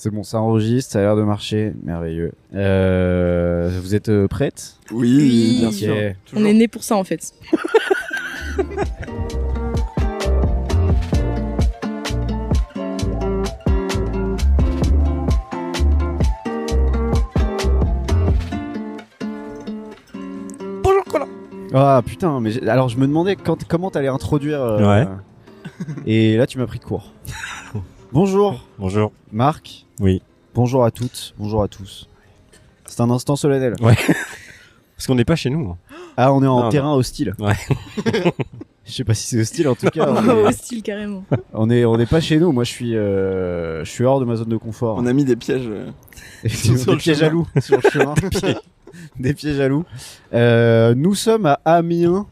C'est bon, ça enregistre, ça a l'air de marcher, merveilleux. Vous êtes prêtes ? Oui, bien Ok. sûr. On est né pour ça en fait. Bonjour Colin. Ah putain, mais alors je me demandais comment t'allais introduire. Ouais. Et là, tu m'as pris de court. Bonjour, Bonjour. Marc. Oui. Bonjour à toutes, bonjour à tous. C'est un instant solennel. Ouais. Parce qu'on n'est pas chez nous. Ah, on est en Non, terrain hostile. Ouais. Je sais pas si c'est hostile, en tout cas. Hostile carrément. On n'est pas chez nous. Moi, je suis hors de ma zone de confort. On a mis des pièges. Effectivement, sur des le pieds chemin. jaloux sur le chemin. Des pieds jaloux. Nous sommes à Amiens,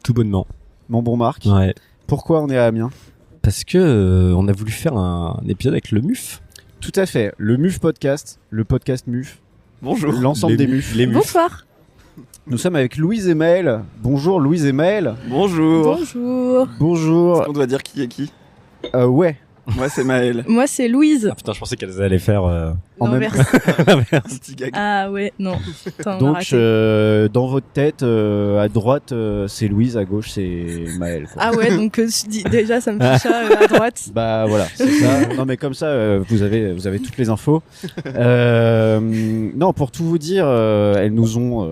Tout bonnement. mon bon Marc. Ouais. Pourquoi on est à Amiens ? Parce que on a voulu faire un épisode avec le MUF. Tout à fait. Le MUF Podcast, le podcast MUF, Bonjour. l'ensemble des MUF. Les MUF. Bonsoir. Nous sommes avec Louise et Maël. Bonjour Louise et Maël. Bonjour. Bonjour. Bonjour. On doit dire qui est qui. Ouais. Moi, c'est Maël. Moi c'est Louise. Ah putain, je pensais qu'elles allaient faire En même L'inverse. Un petit gag. Ah ouais, non. Putain, on a Donc raté. dans votre tête, à droite c'est Louise, à gauche c'est Maël. Quoi. Ah ouais, donc déjà ça me fait ça à droite. Bah voilà, c'est ça. Non mais comme ça, vous avez toutes les infos. Non, pour tout vous dire, elles nous ont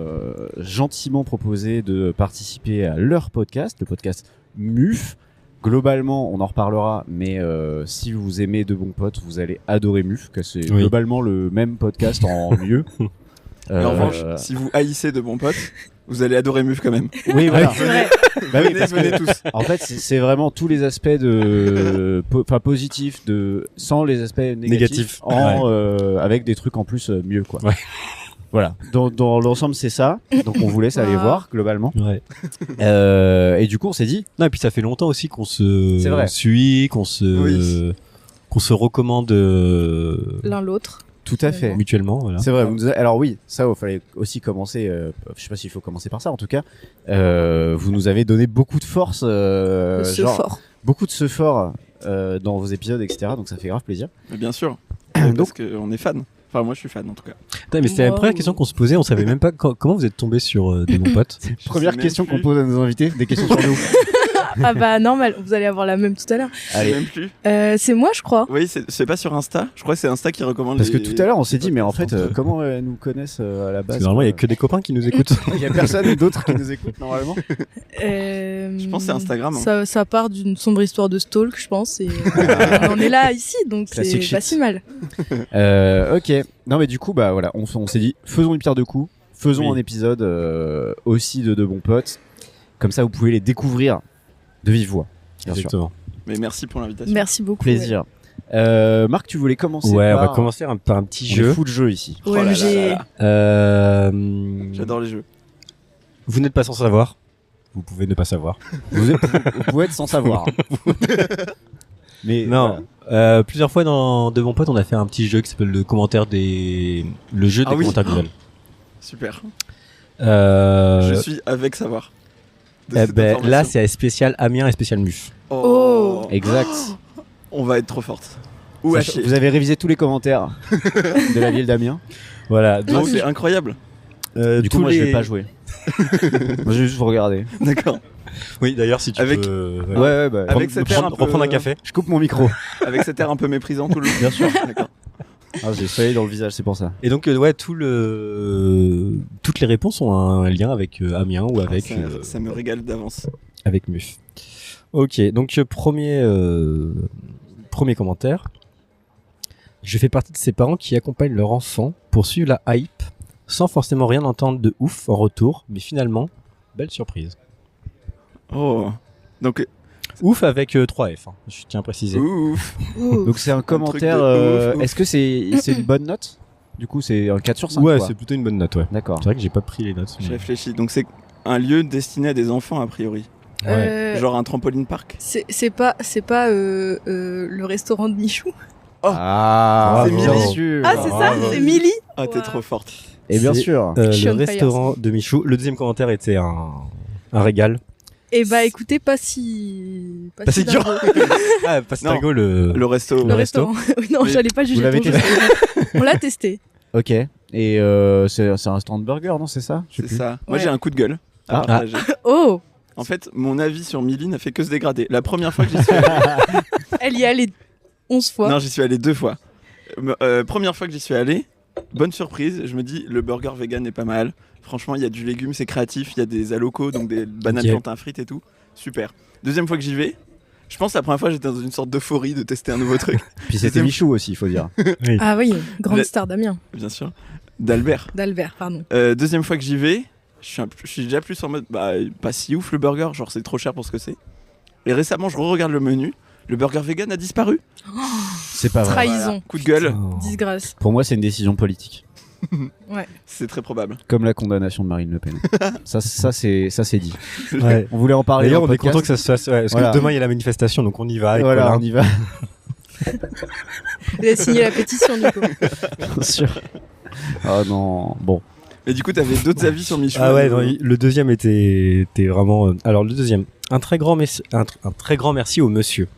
gentiment proposé de participer à leur podcast, le podcast MUF. Globalement, on en reparlera, mais si vous aimez De Bons Potes, vous allez adorer MUF, que c'est Oui. globalement le même podcast en mieux. Mais en revanche, si vous haïssez de bons potes, vous allez adorer Muf quand même. oui, voilà. C'est vrai. Bah oui, Venez, parce que- venez tous. En fait, c'est vraiment tous les aspects de, positifs sans les aspects négatifs, Négatifs. avec des trucs en plus mieux, quoi. Ouais. Voilà. Dans l'ensemble, c'est ça. Donc, on vous laisse aller Ah. voir globalement. Ouais. Et du coup, on s'est dit, Non, et puis ça fait longtemps aussi qu'on C'est vrai. se suit, qu'on se recommande L'un l'autre. tout à fait. mutuellement. Voilà. C'est vrai. Alors oui, ça, il fallait aussi commencer. Je sais pas s'il faut commencer par ça. En tout cas, vous nous avez donné beaucoup de force, Ce fort. beaucoup de ce fort dans vos épisodes, etc. Donc, ça fait grave plaisir. Mais bien sûr. Donc- Parce qu'on est fan. Enfin, moi, je suis fan en tout cas. Putain, mais c'était la Wow. première question qu'on se posait. On savait même pas comment vous êtes tombé sur Des Bons Potes. Première sais même question plus. qu'on pose à nos invités, des questions sur nous. Ah bah normal, vous allez avoir la même tout à l'heure. Je sais Allez. même plus. C'est moi je crois. Oui, c'est pas sur Insta. Je crois que c'est Insta qui recommande. Parce que les- tout à l'heure, on s'est dit, mais en fait, podcasts. comment elles nous connaissent à la Parce base que normalement, il y a quoi. que des copains qui nous écoutent. Il y a personne d'autre qui nous écoute normalement. Je pense que c'est Instagram, hein. Ça part d'une sombre histoire de stalk, je pense. Et on en est là ici, donc Classic c'est pas shit. si mal. Ok. Non, mais du coup, bah voilà, on s'est dit, faisons une pierre deux coups, faisons Oui. un épisode aussi de bons potes. Comme ça, vous pouvez les découvrir de vive voix. Bien sûr. Exactement. Mais merci pour l'invitation. Merci beaucoup. Plaisir. Marc, tu voulais commencer Ouais, on par... va commencer par un petit On est jeu. fou de jeu ici. Ouais. Oh là là OMG. là là. J'adore les jeux. Vous n'êtes pas sans savoir. Vous pouvez ne pas savoir. Vous pouvez être sans savoir. Mais Non. Plusieurs fois dans De Bons Potes, on a fait un petit jeu qui s'appelle le jeu Ah des oui. commentaires Google. Super. Euh, Je suis avec savoir. de eh cette ben, information. là, c'est spécial Amiens et spécial MUF. Oh. Exact. On va être trop forte. Ou à chier. Vous avez révisé tous les commentaires de la ville d'Amiens. Voilà. Ah, Donc, c'est incroyable. Du coup, tous moi, je les- vais pas jouer. Moi, je vais juste vous regarder. D'accord. Oui, d'ailleurs, si tu Avec- peux. Ouais, bah. Avec cet air un peu- reprendre un café. Je coupe mon micro. Avec cet air un peu méprisant tout le long. Bien sûr. D'accord. Ah, j'ai soleil dans le visage, c'est pour ça. Et donc, ouais, toutes les réponses ont un lien avec Amiens ou avec Ça me régale d'avance. avec MUF. Ok, donc premier commentaire. Je fais partie de ces parents qui accompagnent leur enfant pour suivre la hype sans forcément rien entendre de ouf en retour, mais finalement, belle surprise. Oh. Donc, Ouf avec 3F, hein, je tiens à préciser. ouf. Ouh. Donc, c'est un commentaire. de ouf, ouf. Est-ce que c'est une bonne note? Du coup, c'est un 4 sur 5. Ouais, quoi. c'est plutôt une bonne note, ouais. D'accord. C'est vrai que j'ai pas pris les notes. Je mais- réfléchis. Donc, c'est un lieu destiné à des enfants, a priori. Ouais. Genre un trampoline park. C'est pas le restaurant de Michou. Ah, C'est bien Milly. sûr. Ah c'est ça, bravo. c'est Milly. Ah, t'es Wow. trop forte. Et bien C'est- sûr. Le Sean restaurant de Michou. Le deuxième commentaire était un régal. Et bah écoutez, pas si dur. dingo. Ah, Pastago, Non. Le resto. Le restaurant. Oui, non, Mais j'allais pas juger. vous l'avez ton testé jeu. On l'a testé. Ok. Et c'est un restaurant de burger, non, c'est ça? Je sais C'est plus. ça. Moi Ouais. j'ai un coup de gueule à Ah. partager. Oh, En fait, mon avis sur Milly n'a fait que se dégrader. La première fois que j'y suis allé, elle y est allée 11 fois. non, j'y suis allé 2 fois. Première fois que j'y suis allé, bonne surprise, je me dis le burger vegan est pas mal. Franchement, il y a du légume, c'est créatif, il y a des alocos, donc des bananes Ok. plantains frites et tout. Super. Deuxième fois que j'y vais, je pense la première fois j'étais dans une sorte d'euphorie de tester un nouveau truc, Puis c'était Deuxième- Michou aussi, il faut dire. Ah oui, grande Le- star d'Amiens. bien sûr. D'Albert. D'Albert, pardon. Deuxième fois que j'y vais, je suis déjà plus en mode bah pas si ouf le burger, genre c'est trop cher pour ce que c'est. Et récemment, je re-regarde le menu, le burger vegan a disparu. C'est pas vrai. Trahison. Voilà. Coup de gueule, Oh. Disgrâce. Pour moi, c'est une décision politique. c'est très probable. Comme la condamnation de Marine Le Pen. ça c'est dit. Ouais. On voulait en parler. D'ailleurs, dans on le est content que podcast. ça se fasse. Ouais, parce Voilà. que demain, il y a la manifestation, donc on y va. Avec Voilà, Colin. on y va. Il a signé la pétition, du coup. Bien sûr. Oh non. Bon. Et du coup, t'avais d'autres avis sur Michou? Ah ouais, non, le deuxième était vraiment. Alors le deuxième, un très grand merci au monsieur.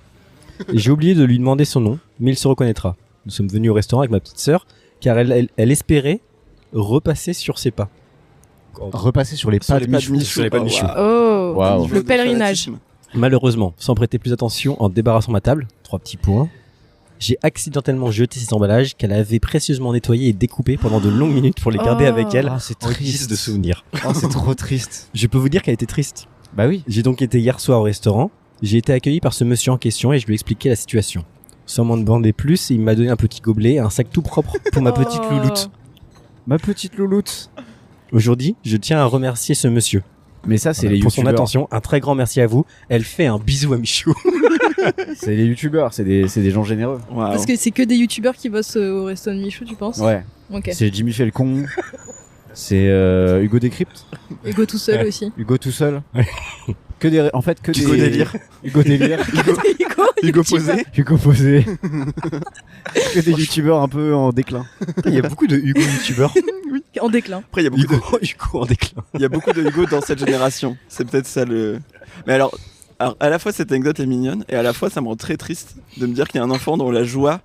J'ai oublié de lui demander son nom, mais il se reconnaîtra. Nous sommes venus au restaurant avec ma petite sœur, car elle espérait repasser sur ses pas. Repasser sur les Sur pas les de pas de Michou. Michou. Sur les pas de Michou. Oh, Waouh. Niveau le de pèlerinage. fanatisme. Malheureusement, sans prêter plus attention en débarrassant ma table, 3 petits points, j'ai accidentellement jeté ces emballages qu'elle avait précieusement nettoyés et découpés pendant de longues minutes pour les garder Oh. avec elle Ah, c'est en guise triste. de souvenir. Oh, c'est trop triste. Je peux vous dire qu'elle était triste. Bah oui. J'ai donc été hier soir au restaurant. J'ai été accueilli par ce monsieur en question et je lui ai expliqué la situation. Sans m'en demander plus, il m'a donné un petit gobelet et un sac tout propre pour ma petite Oh. louloute. Ma petite louloute. Aujourd'hui, je tiens à remercier ce monsieur. Mais ça, c'est Voilà, les pour son youtubeurs. attention. Un très grand merci à vous. Elle fait un bisou à Michou. C'est les youtubeurs, c'est des gens généreux. Waouh. Parce que c'est que des youtubeurs qui bossent au resto de Michou, tu penses? Ouais. Ok. C'est Jimmy Felcon. C'est Hugo Décrypte. Ego tout seul Ouais. aussi. Hugo tout seul. Que des. En fait, que Hugo des. Délire. Hugo Délire. Hugo posé. Hugo Posé. Que des youtubeurs un peu en déclin. Il y a beaucoup de Hugo youtubeurs. En déclin. Après, il y a beaucoup de Hugo en déclin. il y a beaucoup de Hugo dans cette génération. C'est peut-être ça le. Mais alors, à la fois cette anecdote est mignonne et à la fois ça me rend très triste de me dire qu'il y a un enfant dont la joie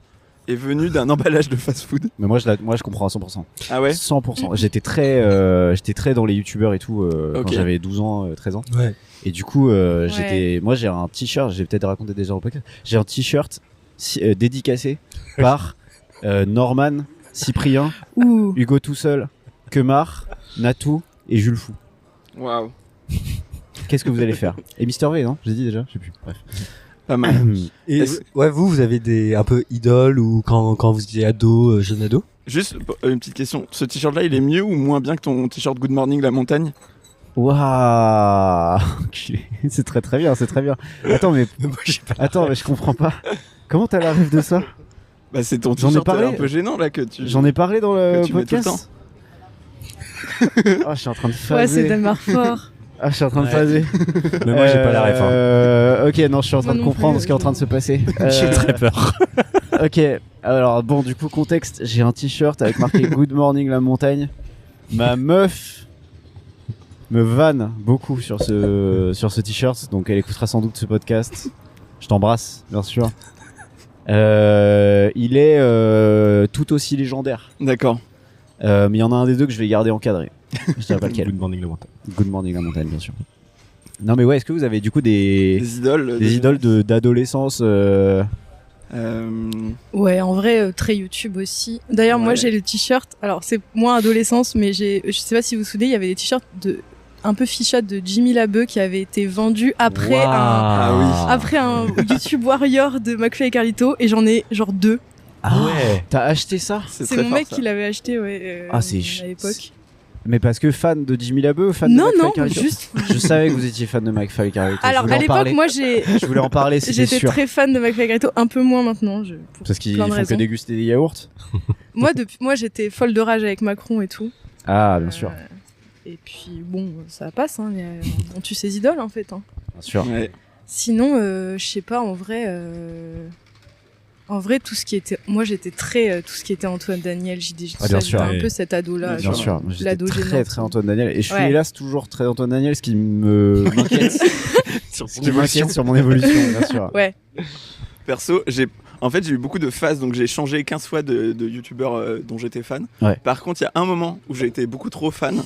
est venue d'un emballage de fast-food. Mais moi, je comprends à 100%. Ah ouais. 100%. J'étais très dans les youtubeurs et tout quand Ok. j'avais 12 ans, 13 ans. Ouais. Et du coup, moi j'ai un t-shirt, j'ai peut-être raconté déjà au podcast. J'ai un t-shirt dédicacé par Norman, Cyprien, Ouh. Hugo tout seul, Kemar, Natou et Jules Fou. Waouh. Qu'est-ce que vous allez faire? Et Mister V, non? J'ai dit déjà? Je sais plus. Bref. Pas mal. Et Est-ce- ouais, vous avez des un peu idoles ou quand vous étiez ado, jeune ado? Juste une petite question. Ce t-shirt-là, il est mieux ou moins bien que ton t-shirt Good Morning la montagne? Waouh! Enculé. C'est très très bien, c'est très bien. Attends, mais Moi, j'ai pas. mais je comprends pas. Comment t'as la rêve de ça? Bah c'est ton J'en ai t-shirt parlé. un peu gênant là que tu. J'en ai parlé dans Que le tu mets tout le podcast. Ah, je suis en train de Ouais, phaser. c'est démarre fort. Ah, je suis en train de Ouais. phaser. Mais moi, j'ai pas la ref. Hein. Ok, non, je suis en train Moi de non comprendre plus, ce qui est en train de se passer. J'ai très peur. Ok, alors bon, du coup, contexte, j'ai un t-shirt avec marqué Good Morning la montagne. Ma meuf me vanne beaucoup sur ce t-shirt, donc elle écoutera sans doute ce podcast. Je t'embrasse, bien sûr. Il est tout aussi légendaire. D'accord. Mais il y en a un des deux que je vais garder encadré. Je dirais pas lequel. Good morning, la montagne. Good Morning la montagne, bien sûr. Non mais ouais, est-ce que vous avez du coup des Des idoles. idoles d'adolescence Ouais, en vrai, très YouTube aussi. D'ailleurs, moi, Ouais. j'ai le t-shirt. Alors, c'est moins adolescence, mais je sais pas si vous vous souvenez, il y avait des t-shirts un peu fichat de Jimmy Labeu qui avait été vendu après oui. un YouTube Warrior de McFly et Carlito, et j'en ai genre 2. Ah ouais. T'as acheté ça? C'est très mon fort, mec ça. qui l'avait acheté, ouais, Ah, c'est à l'époque. Mais parce que fan de Jimmy Labeu, fan Non, de McFly non, Carlito. juste. Je savais que vous étiez fan de McFly et Carlito. Alors, à l'époque, moi, Je voulais en parler, c'était j'étais sûr. très fan de McFly et Carlito, un peu moins maintenant. Pour Parce qu'ils plein de font que raisons. déguster des yaourts. Moi, j'étais folle de rage avec Macron et tout. Ah, bien sûr. Et puis, bon, ça passe, hein, on tue ses idoles, en fait. Hein. Bien sûr. Ouais. Sinon, je sais pas, en vrai, En vrai, tout ce qui était, moi j'étais très tout ce qui était Antoine Daniel, JD, Ah, bien sûr, j'étais un ouais. peu cet ado-là. Bien genre, sûr, j'étais l'ado très gênant. très Antoine Daniel et je suis Ouais. hélas toujours très Antoine Daniel, ce qui m'inquiète Sur ce qui m'inquiète sur mon évolution, bien sûr. Ouais. Perso, j'ai eu beaucoup de phases, donc j'ai changé 15 fois de youtubeur dont j'étais fan. Ouais. Par contre, il y a un moment où j'ai été beaucoup trop fan,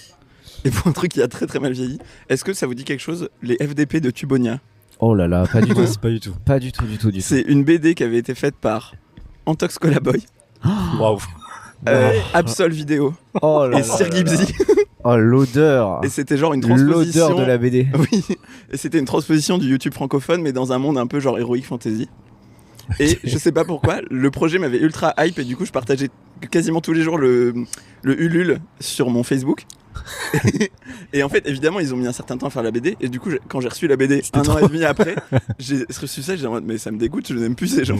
et pour un truc qui a très très mal vieilli. Est-ce que ça vous dit quelque chose, les FDP de Tubonia? Oh là là, pas du tout, C'est pas du tout. pas du tout, du tout. C'est une BD qui avait été faite par Antox Colaboy, Waouh. Absol Vidéo Oh là et là Sir là Gibbsy. là. Oh l'odeur, Et c'était genre une transposition. l'odeur de la BD. Oui, et c'était une transposition du YouTube francophone, mais dans un monde un peu genre Heroic Fantasy. Et je sais pas pourquoi, le projet m'avait ultra hype et du coup je partageais quasiment tous les jours le Ulule sur mon Facebook. Et en fait, évidemment, ils ont mis un certain temps à faire la BD. Et du coup, quand j'ai reçu la BD C'était un an trop- et demi après, j'ai reçu ça, j'étais en mode, mais ça me dégoûte, je n'aime plus ces gens.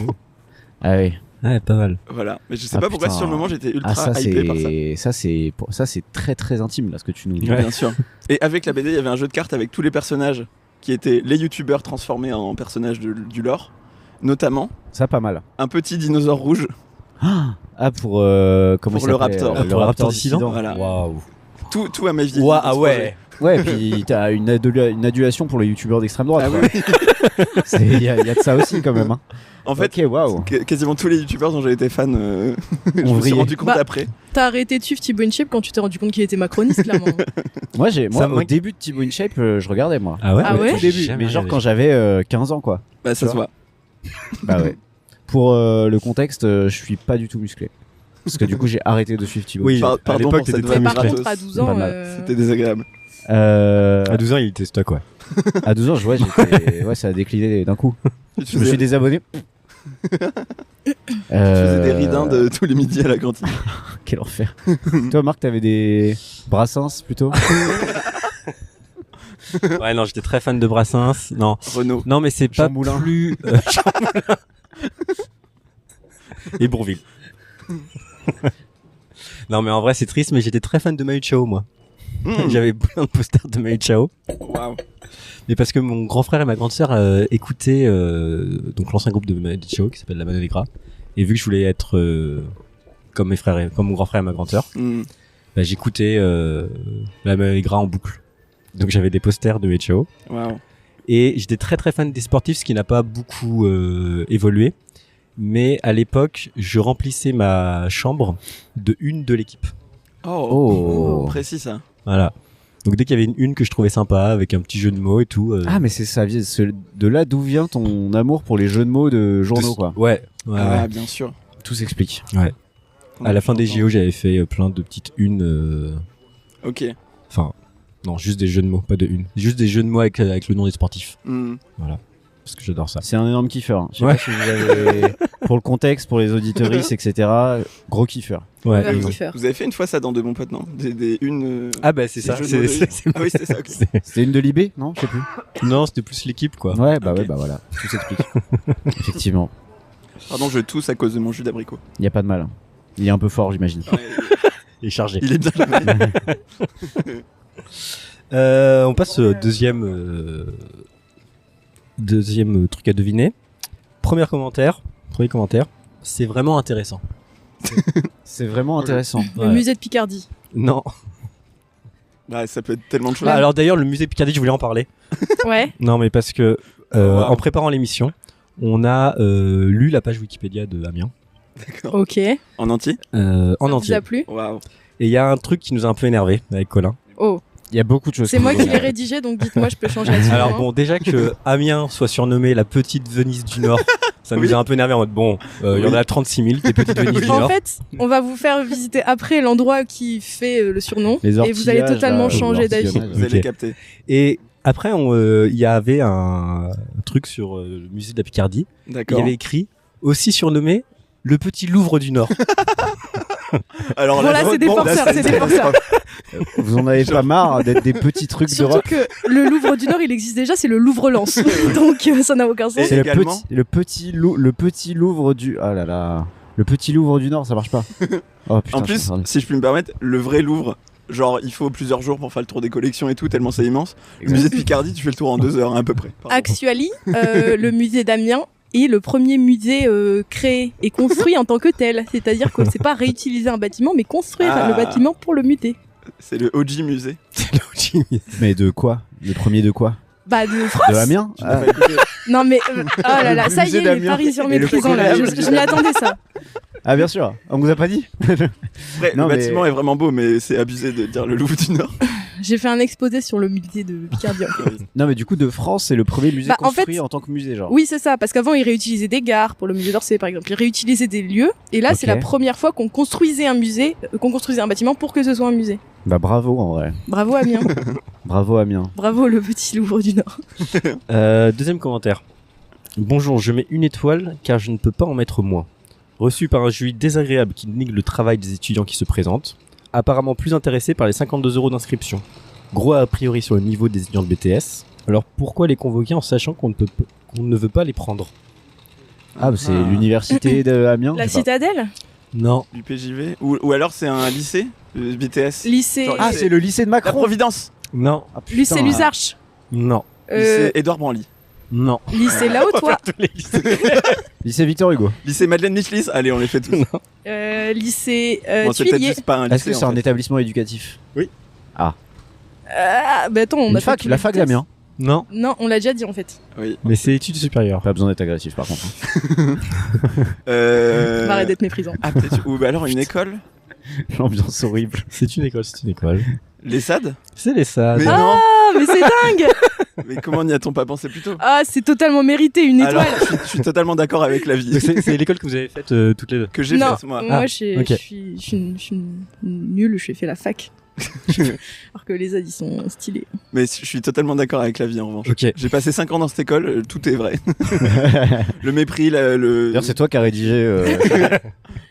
Ah oui. Ouais, pas mal. Voilà, mais je sais Ah, pas pourquoi putain. sur le moment j'étais ultra Ah ça hypé par ça. c'est très très intime là ce que tu nous dis. Ouais. Bien sûr. Et avec la BD, il y avait un jeu de cartes avec tous les personnages qui étaient les youtubeurs transformés en personnages du lore. Notamment Ça pas mal. un petit dinosaure rouge. Ah pour comment Pour il le s'appelait, Raptor. le Pour le Raptor dissident. dissident. Voilà. Waouh. Tout à ma vie. Waouh, ah ouais. Ouais, puis t'as une adulation pour les youtubeurs d'extrême droite. Ah quoi. oui, oui. Il y a de ça aussi quand même. Hein. En fait, ok, waouh. quasiment tous les youtubeurs dont j'ai été fan, je me suis vrillé. rendu compte Bah, après. T'as arrêté de suivre Thibaut InShape quand tu t'es rendu compte qu'il était macroniste, clairement. Moi Ça au manque- début de Thibaut InShape, je regardais moi. Ah ouais. Ah ouais Au début, mais genre quand j'avais 15 ans quoi. Bah, ça tu se voit. Bah ouais. Pour le contexte, je suis pas du tout musclé. Parce que du coup, j'ai arrêté de suivre Thibaut. Oui. Pardon à l'époque, pour t'étais cette très Mais vanne par musclé. contre, à gratos. 12 ans, Pas mal. C'était désagréable. À 12 ans, il était stock, ouais. À 12 ans, ouais, ça a décliné d'un coup. Tu Je me suis faisais, désabonné. tu faisais des ridins de tous les midis à la cantine. Quel enfer. Toi, Marc, t'avais des Brassens plutôt. Ouais, non, j'étais très fan de Brassens. Non. Renault. Non, mais c'est Jean pas Moulin. plus. Jean Moulin. Et Bourville. Non, mais en vrai, c'est triste, mais j'étais très fan de Manu Chao, moi. Mmh. J'avais plein de posters de Manu Chao. Waouh. Mais parce que mon grand frère et ma grande sœur écoutaient donc l'ancien groupe de Manu Chao qui s'appelle La Mano Negra. Et vu que je voulais être comme mes frères, comme mon grand frère et ma grande sœur, Mmh. bah, j'écoutais La Mano Negra en boucle. Donc j'avais des posters de Manu Chao. Waouh. Et j'étais très très fan des sportifs, ce qui n'a pas beaucoup évolué. Mais à l'époque, je remplissais ma chambre de une de l'équipe. Oh. Précis ça. Voilà. Donc dès qu'il y avait une que je trouvais sympa, avec un petit jeu de mots et tout. Ah, mais c'est ça. De là d'où vient ton amour pour les jeux de mots de journaux, quoi. Ouais. Ouais, Ah, ouais. bien sûr. Tout s'explique. À la fin des JO, j'avais fait plein de petites unes. Ok. Enfin, non, juste des jeux de mots, pas de une. Juste des jeux de mots avec le nom des sportifs. Mmh. Parce que j'adore ça. C'est un énorme kiffeur. Hein. Je sais Ouais. pas si vous avez, pour le contexte, pour les auditeuristes, etc. Gros kiffeur. Ouais. Vers exact. kiffer. Vous avez fait une fois ça dans De Bons Potes, non Des une. Ah bah c'est des ça. jeux de c'est- mots de- c'est- Ah oui, c'était ça. Ok. C'était une de Libé, non? Je sais plus. Non, c'était plus l'équipe quoi. Ouais, bah Ok. ouais, bah voilà. Tout s'explique. Effectivement. Pardon, je tousse à cause de mon jus d'abricot. Il y a pas de mal. Il est un peu fort, j'imagine. Il est chargé. Il est bien. On passe au deuxième truc à deviner. Premier commentaire. C'est vraiment intéressant. C'est vraiment intéressant. Le Ouais. musée de Picardie. Non. Bah, ça peut être tellement de choses. Ah, alors d'ailleurs, le musée Picardie, je voulais en parler. Ouais. Non, mais parce que Wow. en préparant l'émission, on a lu la page Wikipédia de Amiens D'accord. Ok. En entier en Ça vous entier. a plu? Waouh. Et il y a un truc qui nous a un peu énervé avec Colin. Oh. Il y a beaucoup de choses. C'est moi qui l'ai rédigé, donc dites-moi, je peux changer là-dessus. Alors hein. bon, déjà que Amiens soit surnommé la petite Venise du Nord, ça nous Oui. a un peu énervé en mode bon, il y en Oui. a 36 000 des petites Venise du En Nord. fait, on va vous faire visiter après l'endroit qui fait le surnom Les et vous allez ortillages, totalement là, changer d'avis. l'ortillonnage. Vous allez Ok. capter. Et après, il y avait un truc sur le musée de la Picardie. Il D'accord. y avait écrit aussi surnommé le petit Louvre du Nord. Alors Bon, là, c'est des forceurs, c'est des forceurs. Vous en avez pas marre d'être des petits trucs Surtout d'Europe. que le Louvre du Nord, il existe déjà, c'est le Louvre-Lens. Donc ça n'a aucun sens. Et- C'est également- le petit Louvre du. Ah là là. Le petit Louvre du Nord, ça marche pas. Oh putain. En je plus, suis en train de- si je puis me permettre, le vrai Louvre, genre il faut plusieurs jours pour faire le tour des collections et tout, tellement c'est immense. Le musée de Picardie, tu fais le tour en 2 heures hein, à peu près. Pardon. Actually, le musée d'Amiens et le premier musée créé et construit en tant que tel. C'est-à-dire que c'est pas réutiliser un bâtiment, mais construire Ah. le bâtiment pour le musée. C'est le OG musée. Mais de quoi? Le premier de quoi? Bah de France. De Amiens? Je n'ai pas écouté. Non mais oh là là, Le ça y musée est, les d'Amiens paris sur mes et le prisons là. Faucon Je m'y attendais ça. Ah bien sûr, on vous a pas dit? Après, Non, le mais- bâtiment est vraiment beau, mais c'est abusé de dire le Louvre du Nord. J'ai fait un exposé sur le musée de Picardie. En fait. Non mais du coup de France c'est le premier musée Bah, en construit fait- en tant que musée genre. Oui, c'est ça, parce qu'avant ils réutilisaient des gares pour le musée d'Orsay par exemple. Ils réutilisaient des lieux, et là c'est Ok. la première fois qu'on construisait un musée, qu'on construisait un bâtiment pour que ce soit un musée. Bah bravo en vrai. Bravo Amiens, Bravo Amiens. bravo le petit Louvre du Nord. Deuxième commentaire. Bonjour, je mets une étoile car je ne peux pas en mettre moins. Reçu par un jury désagréable qui nique le travail des étudiants qui se présentent. Apparemment plus intéressé par les 52 € d'inscription. Gros a priori sur le niveau des étudiants de BTS. Alors pourquoi les convoquer en sachant qu'on ne veut pas les prendre? Ah bah, c'est Ah. l'université de Amiens. La je sais pas. citadelle, Non. l'UPJV ou alors c'est un lycée, le BTS. lycée, Genre, Ah c'est le lycée de La Macron. Providence. Non. Ah, putain, lycée Luzarches, Non. Lycée Édouard Branly. Non. lycée là-haut-toi, Lycée Victor Hugo. Lycée Madeleine Michelis. Allez, on les fait tous. lycée Bon, c'est peut-être Tuilier. juste pas un Est-ce lycée. que c'est en un fait. établissement éducatif? Ah, bah attends, on Une a fac, fait tous la les fac tests. d'Amiens. Non. Non, on l'a déjà dit en fait. Oui. Mais c'est études supérieures. Pas besoin d'être agressif par contre. On va arrêter d'être méprisant. Ah peut-être. Ou bah alors une école. L'ambiance horrible. C'est une école, c'est une école. Les SAD. C'est les SAD. Mais Ah, non. mais c'est dingue. Mais comment n'y a-t-on pas pensé plus tôt? Ah, c'est totalement mérité, une Alors, étoile. je suis totalement d'accord avec la vie Donc, c'est l'école que vous avez faite toutes les deux. que j'ai Non, faite moi. moi Ah, je ok. suis nulle, j'ai fait la fac. Alors que les ZAD ils sont stylés. Mais je suis totalement d'accord avec la vie en revanche. Ok. J'ai passé 5 ans dans cette école, tout est vrai. Le mépris, D'ailleurs c'est toi qui as rédigé.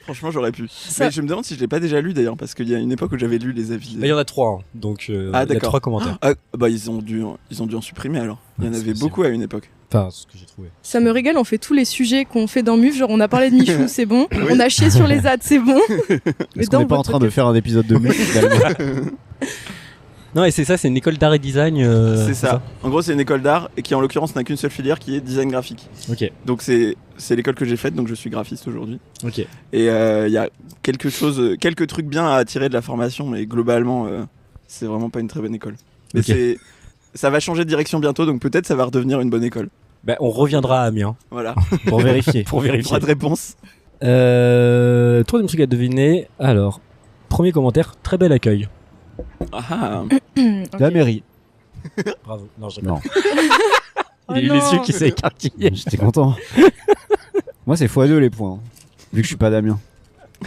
franchement j'aurais pu. Ça- Mais je me demande si je l'ai pas déjà lu d'ailleurs, parce qu'il y a une époque où j'avais lu les avis. Là, il y en a 3, donc Ah, il y a d'accord. 3 commentaires. Ah, bah ils ont dû en supprimer alors. Il y en Ouais, c'est avait possible. beaucoup à une époque. Enfin, ce que j'ai trouvé. Ça me régale, on fait tous les sujets qu'on fait dans MUF, genre on a parlé de Michou, c'est bon. Oui. On a chié sur les ZAD, c'est bon. Est-ce qu'on n'est pas en train de faire un épisode de mec finalement? Non, et c'est ça, c'est une école d'art et design. c'est ça. En gros c'est une école d'art et qui en l'occurrence n'a qu'une seule filière qui est design graphique. Ok. Donc c'est l'école que j'ai faite, donc je suis graphiste aujourd'hui. Ok. Et il y a quelques trucs bien à tirer de la formation, mais globalement c'est vraiment pas une très bonne école. Mais Ok. ça va changer de direction bientôt, donc peut-être ça va redevenir une bonne école. Bah, on reviendra à Amiens Voilà. Pour vérifier. pour vérifier. Droit de réponse. Troisième truc à deviner. Alors, premier commentaire, très bel accueil. Ah, La mairie. Bravo. Non, je Non. Oh Il a eu non. les yeux qui s'est écarquillé. J'étais content. Moi c'est x2 les points. Vu que je suis pas d'Amiens.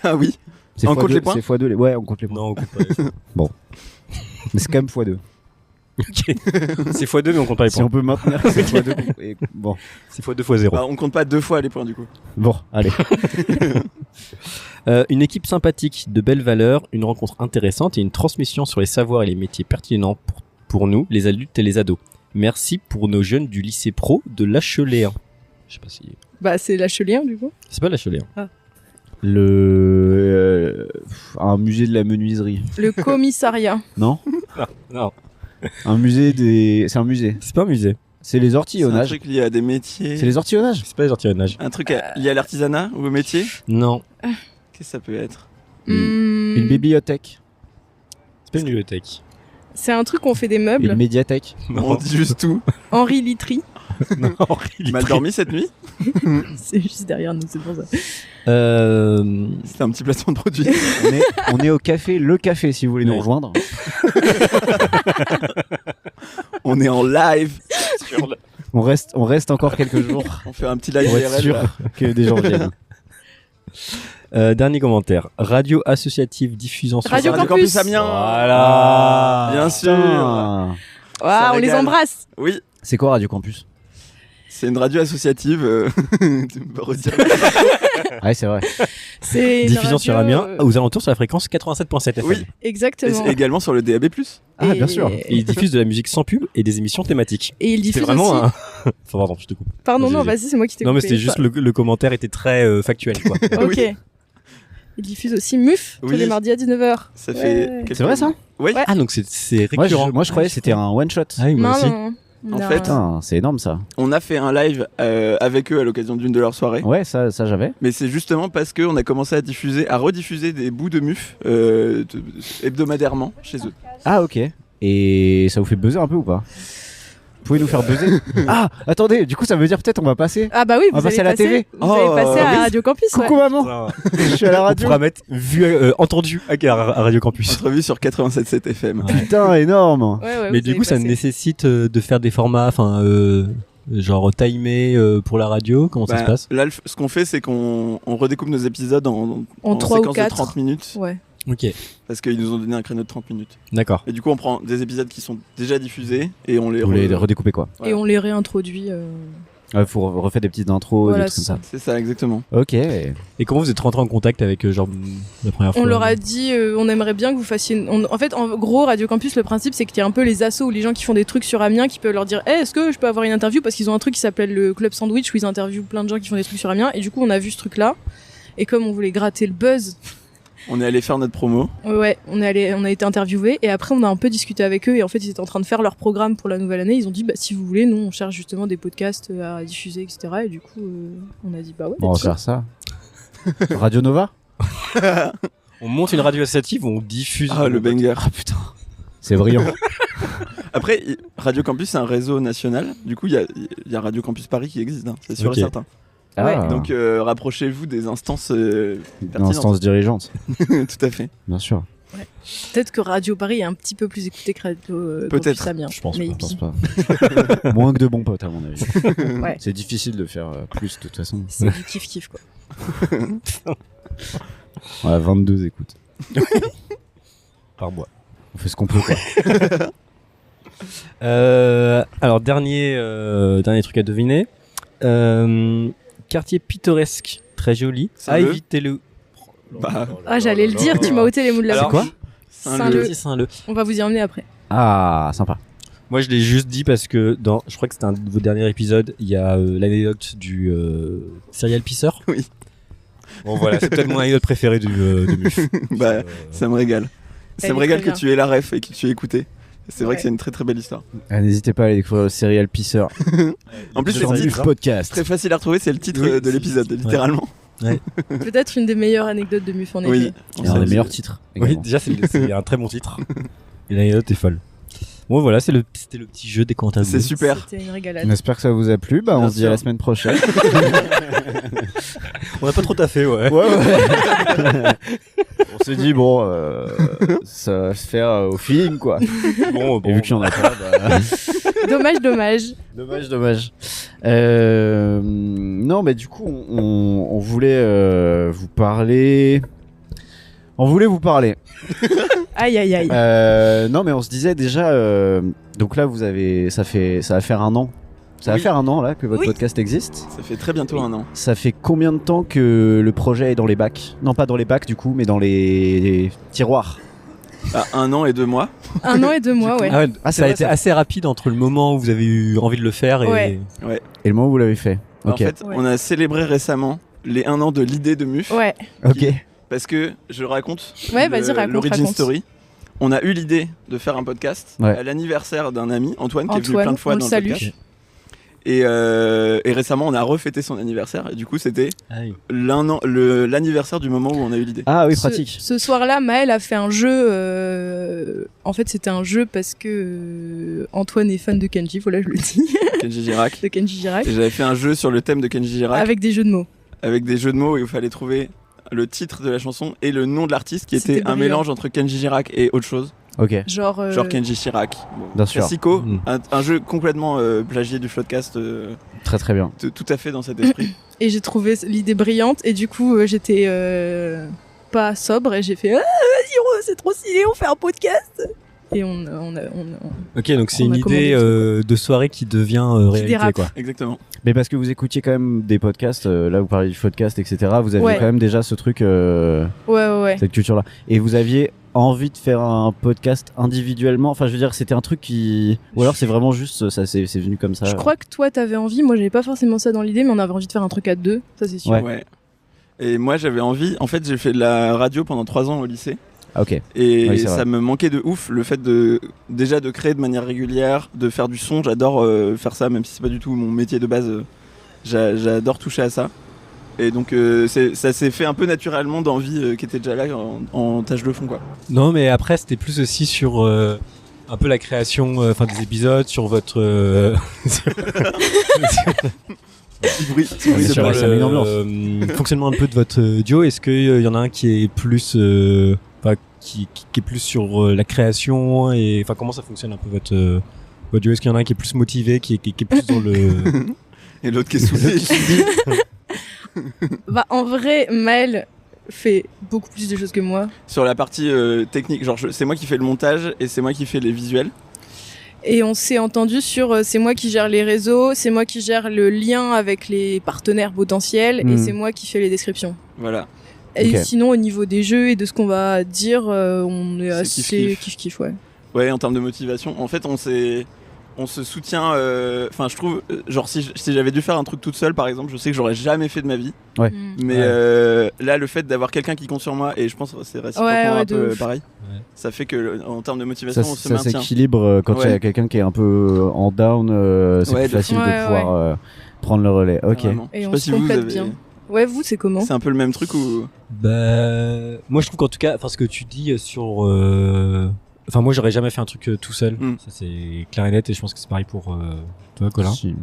ah oui. C'est On x2, compte les points C'est x2 les. Ouais on compte les points. Non, on compte pas. Mais c'est quand même x2. Ok. C'est x2, mais on compte pas les Si points. on peut maintenir que c'est x2. Et bon. C'est x2 x 0. Bah, on compte pas 2 fois les points du coup. Bon allez. Une équipe sympathique, de belles valeurs, une rencontre intéressante et une transmission sur les savoirs et les métiers pertinents pour nous, les adultes et les ados. Merci pour nos jeunes du lycée pro de l'Acheléen. Je sais pas si... Bah c'est l'Acheléen du coup. C'est pas l'Acheléen. Un musée de la menuiserie. Le commissariat. Non. Non, Un musée des. C'est un musée. c'est pas un musée. C'est les C'est un ortillonnages. truc lié à des métiers. C'est les ortillonnages. C'est pas les ortillonnages. Un truc lié à l'artisanat ou au métier. Non, Qu'est-ce que ça peut être? Une bibliothèque. c'est pas une bibliothèque. C'est un truc où on fait des meubles. Une médiathèque. On dit juste tout. Henri Litry. Non, Henri Mal dormi cette nuit? C'est juste derrière nous, c'est pour ça. C'était un petit placement de produit. On est au café Le Café si vous voulez nous Ouais. rejoindre. On est en live. On reste encore quelques jours On fait un petit live pour être IRL, sûr là. que des gens viennent. Dernier commentaire. Radio associative diffusant sur... Radio Radio Campus. Campus Amiens. Voilà. Bien sûr. Putain. Ah, on les régale. embrasse. Oui. C'est quoi Radio Campus? C'est une radio associative. Tu peux pas redire. Ouais, c'est vrai. C'est une Diffusion sur radio, Amiens, aux alentours sur la fréquence 87.7 FM. Oui. Et Exactement. c'est également sur le DAB+. Ah, bien sûr. Et ils diffusent de la musique sans pub et des émissions thématiques. Et il C'est diffuse vraiment aussi. un... Enfin, pardon, je te coupe. Pardon, non, Vas-y. vas-y, c'est moi qui t'ai Non, mais coupé. c'était juste le commentaire était très factuel, quoi. Ok. Oui. Il diffuse aussi MUF tous Oui. les mardis à 19h. Ça fait. Ouais. quelques- C'est vrai ça? Oui. Ouais. Ah, donc c'est Moi, récurrent. moi je croyais que c'était un one shot. Ah oui, moi Non, aussi. non, non. En Non. fait, Putain, c'est énorme ça. on a fait un live avec eux à l'occasion d'une de leurs soirées. Ouais, ça j'avais. Mais c'est justement parce qu'on a commencé à rediffuser des bouts de MUF hebdomadairement chez eux. Ah ok. Et ça vous fait buzzer un peu ou pas? Vous pouvez nous faire buzzer? Ah, attendez, du coup ça veut dire peut-être on va passer. Ah bah oui, On vous va passer allez à la TV. Vous allez Oh, passer à oui. Radio Campus. Coucou ouais. maman, je suis à la On radio. pourra mettre entendu à Radio Campus. Entrevue sur 87.7 FM. Ouais. Putain, énorme. Ouais, Mais vous du allez coup, ça passer. nécessite de faire des formats, genre timé pour la radio. Comment ça se passe? Là, ce qu'on fait, c'est qu'on redécoupe nos épisodes en 3 ou séquences de 4. 30 minutes. Ouais. Ok, Parce qu'ils nous ont donné un créneau de 30 minutes. d'accord. Et du coup, on prend des épisodes qui sont déjà diffusés et on les Vous les redécoupez quoi? Voilà. Et on les réintroduit. Faut refaire des petites intros, Voilà, des trucs comme ça. C'est ça, exactement. Ok. Et comment vous êtes rentré en contact avec la première fois? On leur a dit, on aimerait bien que vous fassiez. En fait, en gros, Radio Campus, le principe, c'est qu'il y a un peu les assos ou les gens qui font des trucs sur Amiens qui peuvent leur dire, est-ce que je peux avoir une interview, parce qu'ils ont un truc qui s'appelle le Club Sandwich où ils interviewent plein de gens qui font des trucs sur Amiens. Et du coup, on a vu ce truc-là. Et comme on voulait gratter le buzz, On est allé faire notre promo. ouais, on a été interviewés. Et après, on a un peu discuté avec eux. Et en fait, ils étaient en train de faire leur programme pour la nouvelle année. Ils ont dit, bah, si vous voulez, nous, on cherche justement des podcasts à diffuser, etc. Et du coup, on a dit, bah ouais. Bon, on va let's go. faire ça. Radio Nova? On monte une radio associative, on diffuse. Ah, le banger. Ah putain. C'est brillant. Après, Radio Campus, c'est un réseau national. Du coup, il y a Radio Campus Paris qui existe, hein, c'est sûr Ok. et certain. Ouais. Ah, Donc, rapprochez-vous des instances une pertinentes. instance dirigeante, Tout à fait. bien sûr. Peut-être que Radio Paris est un petit peu plus écouté que Radio Peut-être. Campus Amiens. Je pense Mais pas. Je pense pas. Moins que de bons potes à mon avis. Ouais. C'est difficile de faire plus de toute façon. C'est du kiff-kiff, quoi. On a 22 écoutes. Par mois. On fait ce qu'on peut quoi. Alors dernier truc à deviner. Quartier pittoresque, très joli. À Saint-Leu. éviter le. Bah, Ah, j'allais le dire, tu m'as ôté les mots de la Alors, bouche. quoi Saint-Leu. Saint-Leu. On va vous y emmener après. Ah, sympa. Moi, je l'ai juste dit parce que je crois que c'était un de vos derniers épisodes, il y a l'anecdote du serial pisser. Oui. Bon, voilà, c'est peut-être mon anecdote préférée du MUF. bah, ça me régale. Elle Ça me est régale très que bien. tu aies la ref et que tu aies écouté. C'est vrai Ouais. que c'est une très très belle histoire. Ah, n'hésitez pas à aller découvrir le Serial Pisser En plus, sur c'est le Muf titre Podcast. très facile à retrouver, c'est le titre Oui, de l'épisode, littéralement. Peut-être une des meilleures anecdotes de MUF en effet. Oui. C'est un des meilleurs titres. Oui, également. déjà, c'est un très bon titre. Et l'anecdote est folle. Bon, voilà, c'était le petit jeu des commentaires. C'est super. C'était une régalade. On espère que ça vous a plu. Bah, on Bien se dit à la sûr. semaine prochaine. On n'a pas trop taffé, ouais. Ouais. On s'est dit, bon, ça va se faire au feeling, quoi. Bon, Et vu qu'il y en a pas, bah... Dommage. Dommage. Non, mais du coup, on voulait vous parler. On voulait vous parler. Aïe. Non, mais on se disait déjà. Donc là, ça va faire un an. Ça va Oui. faire un an là que votre Oui. podcast existe. Ça fait très bientôt un an. Ça fait combien de temps que le projet est dans les bacs? Non, pas dans les bacs du coup, mais dans les tiroirs. Ah, 1 an et 2 mois. 1 an et 2 mois, ouais. Ah ouais, Ah, c'est ça a vrai, été ça. assez rapide entre le moment où vous avez eu envie de le faire et. Ouais. Et le moment où vous l'avez fait. En Ok. fait, Ouais. on a célébré récemment les 1 an de l'idée de MUF. Ouais. Ok. Parce que je raconte Ouais, vas-y, raconte, l'origin raconte. story. On a eu l'idée de faire un podcast Ouais. à l'anniversaire d'un ami, Antoine, qui est venu Antoine, plein de fois on dans le le salue. podcast. Et récemment, on a refêté son anniversaire. Et du coup, c'était Ah oui. l'anniversaire du moment où on a eu l'idée. Ah oui, Ce- pratique. Ce soir-là, Maëlle a fait un jeu. En fait, c'était un jeu parce que Antoine est fan de Kenji, voilà, je le dis, Kenji Girac. de Kenji Girac, Et j'avais fait un jeu sur le thème de Kenji Girac avec des jeux de mots. avec des jeux de mots où il fallait trouver le titre de la chanson et le nom de l'artiste qui C'était était un brillant. mélange entre Kenji Girac et autre chose. Ok. Genre. Genre Kenji Chirac. Bon. Bien sûr. Classico, Mm. un jeu complètement plagié du Floodcast, Très très bien. tout à fait dans cet esprit. Et j'ai trouvé l'idée brillante et du coup j'étais pas sobre et j'ai fait vas-y c'est trop stylé, on fait un podcast. Et on Ok, donc c'est On une a commandé idée le de soirée qui devient réalité, dérape. quoi. Exactement. Mais parce que vous écoutiez quand même des podcasts, là vous parlez du podcast, etc. Vous aviez Ouais. quand même déjà ce truc, ouais. cette culture-là. Et vous aviez envie de faire un podcast individuellement. Enfin, je veux dire, c'était un truc qui, ou alors c'est vraiment juste, ça c'est venu comme ça. Je crois que toi t'avais envie, moi j'avais pas forcément ça dans l'idée, mais on avait envie de faire un truc à deux, ça c'est sûr. Ouais. Ouais. Et moi j'avais envie, en fait j'ai fait de la radio pendant 3 ans au lycée. Ah, ok. Et Oui, c'est ça vrai. me manquait de ouf le fait de créer de manière régulière, de faire du son. J'adore faire ça, même si c'est pas du tout mon métier de base. J'adore toucher à ça. Et donc ça s'est fait un peu naturellement d'envie qui était déjà là en tâche de fond, quoi. Non, mais après, c'était plus aussi sur un peu la création des épisodes, sur votre... Petit bruit Ouais, de sur balle. ça met une ambiance. Fonctionnement un peu de votre duo. Est-ce qu'il y en a un qui est plus... qui est plus sur la création et comment ça fonctionne un peu votre duo? Est-ce qu'il y en a un qui est plus motivé, qui est plus dans le... Et l'autre qui est saoulé. Bah, en vrai, Maël fait beaucoup plus de choses que moi. Sur la partie technique, genre c'est moi qui fais le montage et c'est moi qui fais les visuels. Et on s'est entendu sur c'est moi qui gère les réseaux, c'est moi qui gère le lien avec les partenaires potentiels et c'est moi qui fais les descriptions. Voilà. Et Ok. sinon, au niveau des jeux et de ce qu'on va dire, on est C'est assez kiff-kiff. kiff-kiff, ouais. Ouais, en termes de motivation. En fait, on se soutient. Enfin, je trouve, genre, si j'avais dû faire un truc toute seule, par exemple, je sais que j'aurais jamais fait de ma vie. Ouais. Mm. Mais Ouais. là, le fait d'avoir quelqu'un qui compte sur moi, et je pense que c'est réciproquement Ouais, un de peu ouf. pareil, Ouais. ça fait que en termes de motivation, Ça, on se ça maintient. s'équilibre quand il y a Ouais. quelqu'un qui est un peu en down, c'est Ouais, plus de facile fou. de Ouais, pouvoir prendre le relais. Ok. Vraiment. Et Je sais on pas se si vous complète avez. bien. Ouais, vous, c'est comment? C'est un peu le même truc ou. Bah, moi je trouve qu'en tout cas, ce que tu dis sur, moi j'aurais jamais fait un truc tout seul. Mm. Ça c'est clair et net et je pense que c'est pareil pour toi, Colin. Si.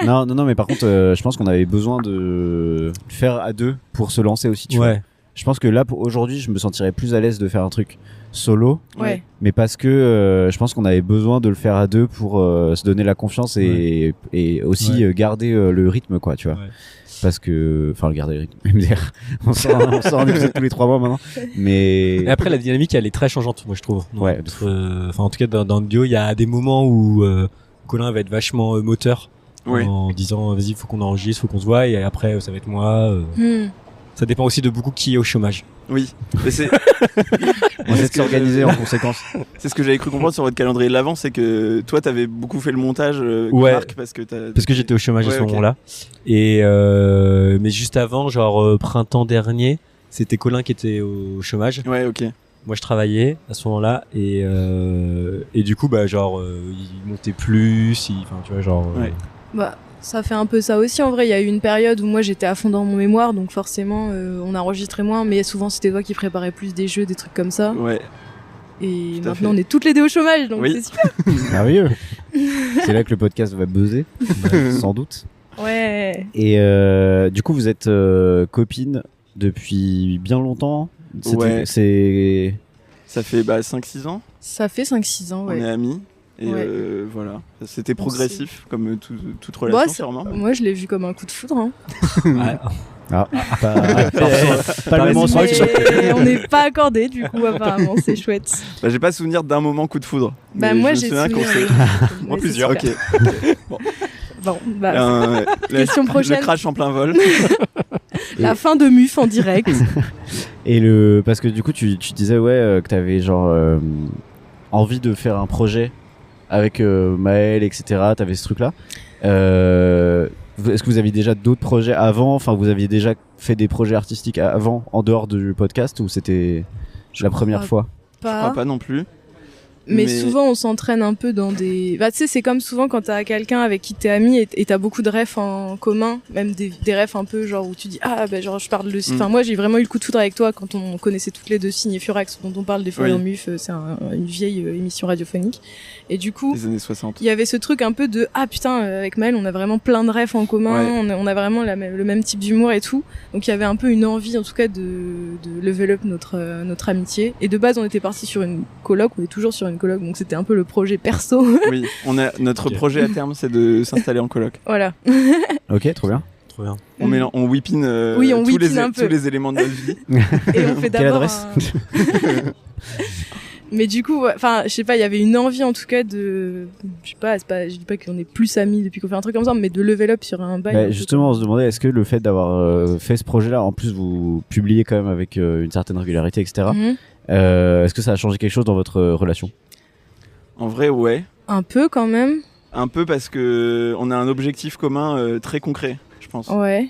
non, mais par contre, je pense qu'on avait besoin de le faire à deux pour se lancer aussi. Tu vois. Ouais. Je pense que là, aujourd'hui, je me sentirais plus à l'aise de faire un truc solo, Ouais. mais parce que je pense qu'on avait besoin de le faire à deux pour se donner la confiance et aussi Ouais. garder le rythme, quoi, tu vois. Ouais. Parce que, enfin, garder le rythme. on sort un épisode tous les 3 mois maintenant, mais Et après la dynamique elle est très changeante, moi je trouve. Ouais, Entre, en tout cas dans le duo, il y a des moments où Colin va être vachement moteur. Ouais. En disant vas-y faut qu'on enregistre, faut qu'on se voit et après ça va être moi. Ça dépend aussi de beaucoup qui est au chômage. Oui. Mais c'est. on essaie de s'organiser en conséquence. C'est ce que j'avais cru comprendre sur votre calendrier de l'avant, c'est que toi, t'avais beaucoup fait le montage, Ouais. Marc, parce que J'étais au chômage Ouais, à ce ok. moment-là. Et mais juste avant, genre printemps dernier, c'était Colin qui était au chômage. Ouais, ok. Moi je travaillais à ce moment-là et du coup il montait plus, tu vois genre. Ouais. Bah, ça fait un peu ça aussi en vrai. Il y a eu une période où moi j'étais à fond dans mon mémoire, donc forcément on enregistrait moins, mais souvent c'était toi qui préparais plus des jeux, des trucs comme ça. Ouais. Et Tout à maintenant fait. on est toutes les deux au chômage, donc Oui. c'est super. Merveilleux. C'est là que le podcast va buzzer, sans doute. Ouais. Et du coup, vous êtes copines depuis bien longtemps. Ouais. C'est Ça fait 5-6 ans, Ça fait 5-6 ans, on est ouais. amis. Et Ouais. voilà. C'était On progressif, comme toute Bah, relation, ça- sûrement. Moi je l'ai vu comme un coup de foudre. Hein. pas le moment Ouais, sur Mais on n'est pas accordés du coup apparemment, c'est chouette. Bah, j'ai pas souvenir d'un moment coup de foudre. Bah Mais moi je me j'ai souviens qu'on souvenir. s'est. Ouais, c'est plusieurs. super. Ok. Bon, bah, Question prochaine. Le crash en plein vol. la fin de MUF en direct. Et parce que du coup, tu disais que t'avais genre envie de faire un projet avec Maël, etc. T'avais ce truc-là. Est-ce que vous aviez déjà d'autres projets avant? Enfin, vous aviez déjà fait des projets artistiques avant, en dehors du podcast, ou c'était la première crois fois? Je crois pas non plus. Mais souvent on s'entraîne un peu dans des... Bah tu sais c'est comme souvent quand t'as quelqu'un avec qui t'es ami et t'as beaucoup de refs en commun, même des refs un peu genre où tu dis ah bah genre je parle de... Enfin moi j'ai vraiment eu le coup de foudre avec toi quand on connaissait toutes les deux Signe et Furax dont on parle des fois Oui. en MUF, c'est une vieille émission radiophonique. Et du coup Les années 60. il y avait ce truc un peu de ah putain avec Maël on a vraiment plein de refs en commun, Ouais. on a vraiment le même type d'humour et tout. Donc il y avait un peu une envie en tout cas de level up notre amitié. Et de base on était parti sur une coloc, on est toujours sur une coloc donc c'était un peu le projet perso. Oui, notre Ok. projet à terme, c'est de s'installer en coloc. Voilà. Ok, trop bien. Trop bien. On whippine, Oui, on tous, whippine un peu. tous les éléments de notre vie. Et on fait Quelle d'abord adresse Mais du coup, enfin, je sais pas, il y avait une envie en tout cas de, je sais pas, je dis pas qu'on est plus amis depuis qu'on fait un truc comme ça, mais de level up sur un bail. un Bah, peu justement, on comme- se demandait, est-ce que le fait d'avoir fait ce projet-là, en plus vous publiez quand même avec une certaine régularité, etc. Mhm. Est-ce que ça a changé quelque chose dans votre relation? En vrai, ouais. Un peu quand même. Un peu parce que on a un objectif commun très concret, je pense. Ouais.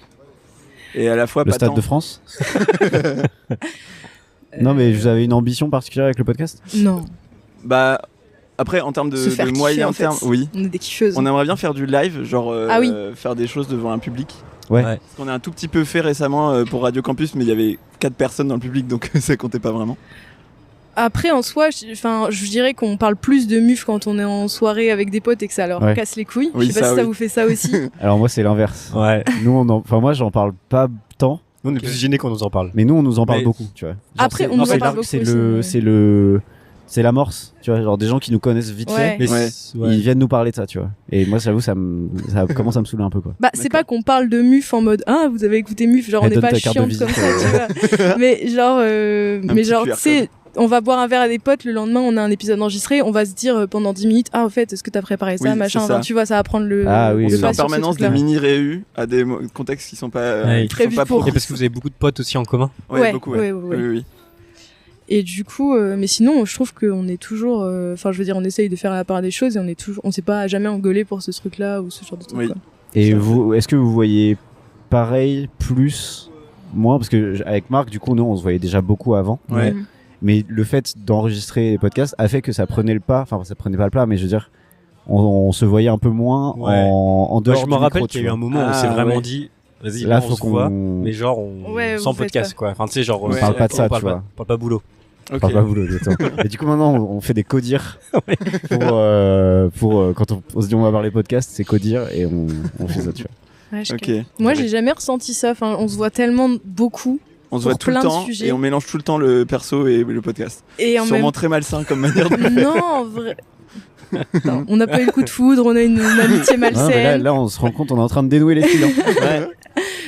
Et à la fois Le pas Stade tant. de France? Non, mais vous avez une ambition particulière avec le podcast ? Non, Bah, après, en termes se faire de kiffer, moyen en fait. terme, oui. On est des kiffeuses. On aimerait bien faire du live, genre Ah oui. faire des choses devant un public. Ouais. Ouais. Parce qu'on a un tout petit peu fait récemment pour Radio Campus, mais il y avait 4 personnes dans le public, donc ça comptait pas vraiment. Après, en soi, je dirais qu'on parle plus de MUF quand on est en soirée avec des potes et que ça leur Ouais. casse les couilles. Oui, je sais pas ça, si ça oui. vous fait ça aussi. Alors moi, c'est l'inverse. Ouais. Nous, moi, j'en parle pas tant, Nous, on est plus gênés quand on nous en parle. mais nous, on nous en parle Mais- beaucoup, tu vois. Après, c'est- on nous c'est en parle la- c'est beaucoup le, aussi, c'est l'amorce, tu vois, genre des gens qui nous connaissent vite Ouais. fait. Mais Ouais. Ils viennent nous parler de ça, tu vois. Et moi, j'avoue, ça commence à me saouler un peu, quoi. Bah, c'est D'accord. pas qu'on parle de MUF en mode ah vous avez écouté MUF, genre Eh, on n'est donne pas ta carte de chiante comme visite, ça, tu vois. Mais genre, petit QR tu sais, on va boire un verre à des potes, le lendemain on a un épisode enregistré, on va se dire pendant 10 minutes ah au fait est-ce que t'as préparé ça, Oui, machin, c'est ça. enfin, tu vois ça va prendre le. Ah oui, On oui. se le fait pas en sur ce permanence des truc-là. mini-réus à des contextes qui sont pas, Ouais. qui sont Prévus pas pour. Et parce que vous avez beaucoup de potes aussi en commun. Ouais, beaucoup, ouais. ouais. Oui, oui. Et du coup, mais sinon, je trouve qu'on est toujours, enfin, je veux dire, on essaye de faire la part des choses et on s'est pas jamais engueulé pour ce truc-là ou ce genre de truc. Oui. Quoi. Et Ça. vous, est-ce que vous voyez pareil, plus, moins, parce que avec Marc, du coup, nous, on se voyait déjà beaucoup avant. Ouais. Mhm. Mais le fait d'enregistrer les podcasts a fait que ça prenait le pas. Enfin, ça prenait pas le pas, mais je veux dire, on se voyait un peu moins Ouais. en Moi, dehors je du me rappelle micro, qu'il y tu a eu un vois. moment où on s'est Ah, vraiment ouais. dit, vas-y, Là, là, faut on se voit, qu'on mais genre, on... Ouais, sans vous faites podcast, pas. quoi. Enfin, tu sais, genre, On parle pas de ça, on parle tu vois. on parle pas boulot. Ok. parle pas boulot, exactement. Et du coup, maintenant, on fait des codires pour quand on se dit on va parler podcast, c'est codir et on fait ça, tu vois. Ouais, je Ok. capte. Moi, j'ai jamais ressenti ça. Enfin, on se voit tellement beaucoup On se pour voit tout le plein de temps sujets. et on mélange tout le temps le perso et le podcast. et en Sûrement même très malsain comme manière de. non, en vrai. Attends, on n'a pas eu le coup de foudre, on a une amitié Non, mais malsaine. là, on se rend compte, on est en train de dénouer les fils. Hein. Ouais.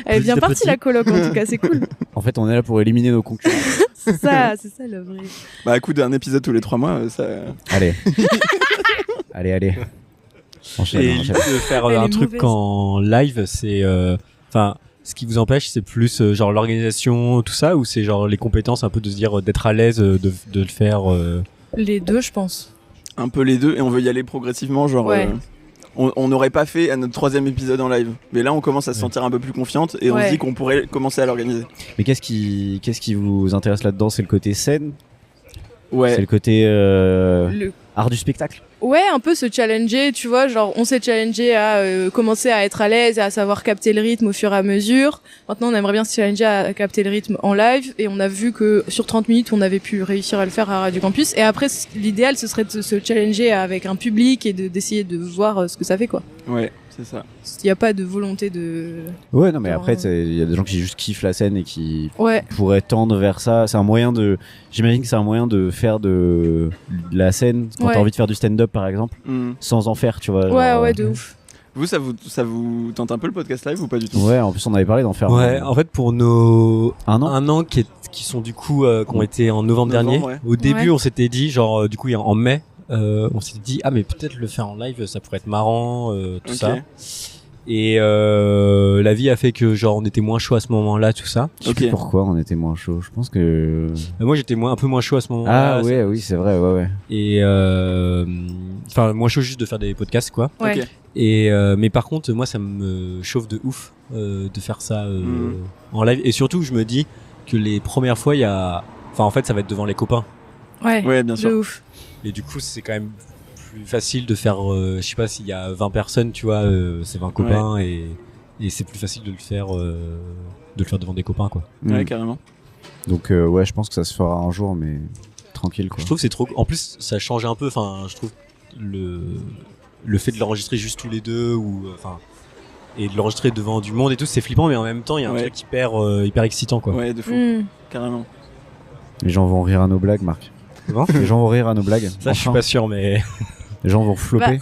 Elle est bien petit à partie petit. la coloc en tout cas, c'est cool. En fait, on est là pour éliminer nos concurrents. C'est ça le vrai. Bah, à coup d'un épisode tous les 3 mois, ça. Allez. allez. Enchaîne, Et enchaîne. l'idée de faire Elle un est truc mauvaise. en live, c'est, enfin, ce qui vous empêche, c'est plus genre l'organisation, tout ça, ou c'est genre les compétences, un peu de se dire d'être à l'aise, de le faire. Les deux, je pense. Un peu les deux et on veut y aller progressivement, genre. Ouais. On n'aurait pas fait à notre 3e épisode en live. Mais là, on commence à se sentir un peu plus confiante et on Ouais. se dit qu'on pourrait commencer à l'organiser. Mais qu'est-ce qui vous intéresse là-dedans ? C'est le côté scène ? C'est Ouais. le côté Le art du spectacle ? Ouais, un peu se challenger, tu vois, genre on s'est challengé à commencer à être à l'aise et à savoir capter le rythme au fur et à mesure. Maintenant, on aimerait bien se challenger à capter le rythme en live et on a vu que sur 30 minutes, on avait pu réussir à le faire à Radio Campus. Et après, l'idéal, ce serait de se challenger avec un public et d'essayer de voir ce que ça fait, quoi. Ouais, c'est ça. Il n'y a pas de volonté de... Ouais, non, mais Genre, après, il y a des gens qui juste kiffent la scène et qui Ouais, pourraient tendre vers ça. C'est un moyen de. J'imagine que c'est un moyen de faire de la scène quand Ouais. t'as envie de faire du stand-up, par exemple, Hmm. sans en faire, tu vois. ouais, de ouf. Vous, ça vous tente un peu le podcast live ou pas du tout? Ouais, en plus, on avait parlé d'en faire Ouais, en fait, pour nos un an. 1 an qui sont du coup, qui ont été en novembre Novembre, dernier. ouais. Au début, Ouais. on s'était dit, genre, du coup, en mai, on s'était dit, ah, mais peut-être le faire en live, ça pourrait être marrant, tout Ok. ça. Et la vie a fait que, genre, on était moins chaud à ce moment-là, tout ça. Je sais plus Ok. pourquoi on était moins chaud. Je pense que. Moi, j'étais un peu moins chaud à ce moment-là. Ah, ouais, oui, c'est vrai, ouais. Et enfin, moins chaud juste de faire des podcasts, quoi. Ouais. Ok. Et mais par contre, moi, ça me chauffe de ouf de faire ça Mhm. en live. Et surtout, je me dis que les premières fois, il y a, enfin, en fait, ça va être devant les copains. Ouais, Ouais, bien sûr. de ouf. Et du coup, c'est quand même plus facile de faire. Je sais pas s'il y a 20 personnes, tu vois, c'est 20 copains et c'est plus facile de le faire devant des copains, quoi. Ouais, Mm. carrément. Donc, ouais, je pense que ça se fera un jour, mais tranquille, quoi. Je trouve que c'est trop. En plus, ça change un peu. Enfin, je trouve le fait de l'enregistrer juste tous les deux ou enfin et de l'enregistrer devant du monde et tout, c'est flippant, mais en même temps, il y a un Ouais. truc hyper excitant, quoi. Ouais, de fou. Mm. Carrément. Les gens vont rire à nos blagues, Marc. Comment Les gens vont rire à nos blagues. Ça, je suis Enfin, pas sûr, mais les gens vont flopper.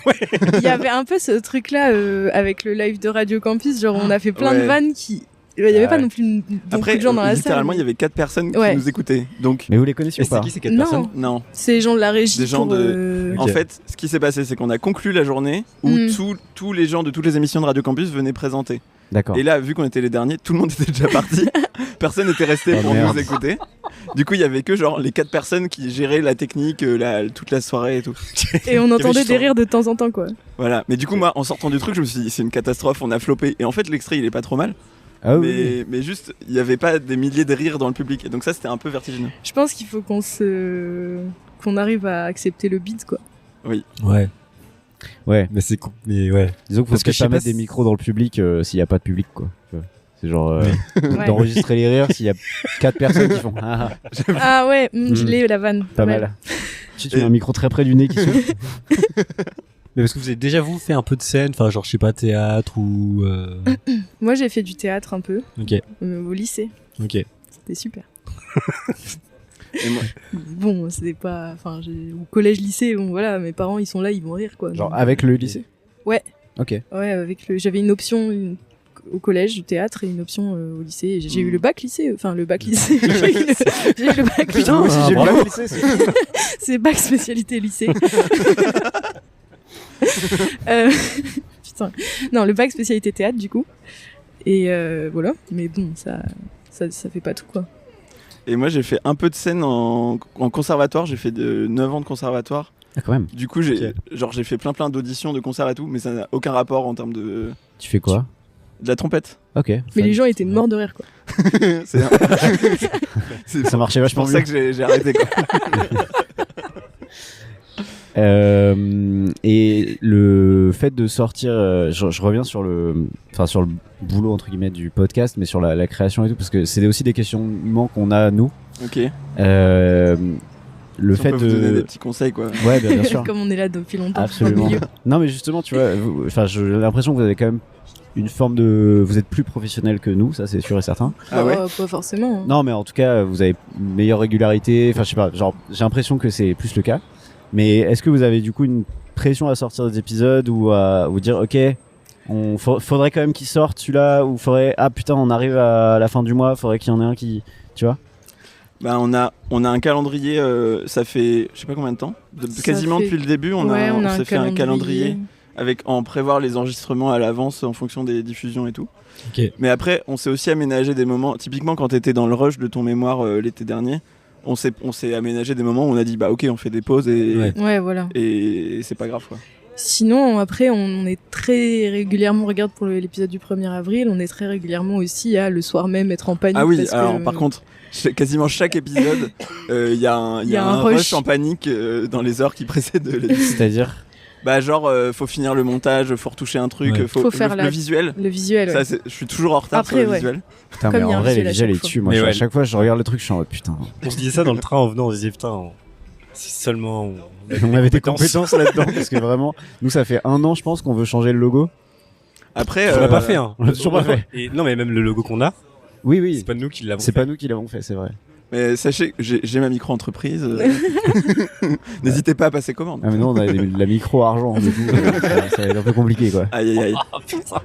Il y avait un peu ce truc-là avec le live de Radio Campus, genre on a fait plein de Ouais. vannes qui... Il y avait Ah pas ouais. non plus beaucoup Après, de gens dans la salle. littéralement, il y avait 4 personnes Ouais. qui nous écoutaient. Donc, Mais vous les connaissez ou pas ces quatre Non. personnes? non. C'est les gens de la régie. Des gens pour, de- En Ok. fait, ce qui s'est passé, c'est qu'on a conclu la journée où Mm. tous les gens de toutes les émissions de Radio Campus venaient présenter. D'accord. Et là, vu qu'on était les derniers, tout le monde était déjà parti. Personne n'était resté Oh, pour merde. nous écouter. Du coup, il y avait que genre les 4 personnes qui géraient la technique toute la soirée et tout. Et on entendait juste des un- rires de temps en temps, quoi. Voilà. Mais du coup, moi, en sortant du truc, je me suis dit, c'est une catastrophe, on a floppé. Et en fait, l'extrait, il est pas trop mal. Ah oui. mais juste, il n'y avait pas des milliers de rires dans le public. Et donc ça, c'était un peu vertigineux. Je pense qu'il faut qu'on arrive à accepter le beat, quoi. Ouais. Ouais. Mais mais ouais. Disons qu'il faut Parce que peut-être je sais pas pas mettre des micros dans le public s'il n'y a pas de public, quoi. Tu vois. C'est genre Ouais. d'enregistrer les rires s'il y a 4 personnes qui font ah, Ah ouais, je l'ai, la vanne. pas mal. Tu mets un micro très près du nez qui souffle. Mais parce que vous avez déjà vous fait un peu de scène, enfin genre je sais pas théâtre ou. Moi, j'ai fait du théâtre un peu Ok. au lycée. Ok. C'était super. Et moi, Bon, c'était pas... Enfin, au collège-lycée, bon voilà, mes parents, ils sont là, ils vont rire, quoi. Genre avec le lycée. Ouais. Ok. Ouais, j'avais une option au collège du théâtre et une option au lycée. Et j'ai eu le bac lycée, enfin le bac lycée. J'ai eu le bac lycée. Putain, j'ai eu le bac lycée. C'est bac spécialité lycée. Putain. Non, le bac spécialité théâtre du coup. Et voilà. Mais bon, ça fait pas tout, quoi. et moi, j'ai fait un peu de scène en conservatoire. J'ai fait 9 ans de conservatoire. Ah quand même. Du coup, j'ai fait plein d'auditions de concerts et tout, mais ça n'a aucun rapport en termes de Tu fais quoi? de la trompette. Ok. Mais Fun. les gens étaient morts de rire, quoi. C'est Ça marchait vachement pour ça mieux. que j'ai arrêté, quoi. Et le fait de sortir, je reviens sur le boulot entre guillemets du podcast, mais sur la création et tout, parce que c'est aussi des questionnements qu'on a nous. Ok. Le Si fait on peut vous donner des de, petits conseils, quoi. ouais, bien sûr, Comme on est là depuis longtemps. absolument. Au milieu. Non, mais justement, tu vois, j'ai l'impression que vous avez quand même une forme de, vous êtes plus professionnel que nous, ça c'est sûr et certain. Ah ouais. Pas forcément. Non, mais en tout cas, vous avez une meilleure régularité. Enfin, je sais pas, genre, j'ai l'impression que c'est plus le cas. Mais est-ce que vous avez du coup une pression à sortir des épisodes ou à vous dire, ok, faudrait quand même qu'il sorte celui-là, ou faudrait, ah putain, on arrive à la fin du mois, faudrait qu'il y en ait un qui, tu vois? Bah, on a un calendrier, ça fait je sais pas combien de temps. Ça Quasiment fait- depuis le début, on s'est fait un calendrier avec en prévoir les enregistrements à l'avance en fonction des diffusions et tout. Ok. Mais après, on s'est aussi aménagé des moments. Typiquement, quand t'étais dans le rush de ton mémoire l'été dernier, on s'est aménagé des moments où on a dit bah ok, on fait des pauses et Ouais. Ouais, voilà. et c'est pas grave, quoi. Sinon, après, on est très régulièrement, regarde pour l'épisode du 1er avril, on est très régulièrement aussi à le soir même être en panique. Ah oui, parce alors que... par contre, quasiment chaque épisode, il y a un rush en panique dans les heures qui précèdent l'épisode. C'est-à-dire, Bah genre, faut finir le montage, faut retoucher un truc, Ouais. faut faire le visuel. Le visuel, ouais. Ça, je suis toujours en retard Après, sur le ouais. visuel. putain, Comme mais il y a en un vrai, les visuel à visuels, chaque ils fois. tuent. Moi, Mais à ouais. chaque fois, je regarde le truc, je suis en mode, putain. On se disait ça dans le train en venant, on se disait putain, si seulement On avait des compétences là-dedans, parce que vraiment, nous, ça fait 1 an, je pense, qu'on veut changer le logo. Après, On l'a pas fait, hein. on l'a toujours pas fait. Et non, mais même le logo qu'on a, Oui, c'est oui. pas nous qui l'avons C'est fait. pas nous qui l'avons fait, c'est vrai. mais sachez que j'ai ma micro-entreprise. N'hésitez pas à passer commande. Ah, mais non, on a de la micro-argent, du coup, ça va être un peu compliqué, quoi. Aïe aïe aïe. Ah putain.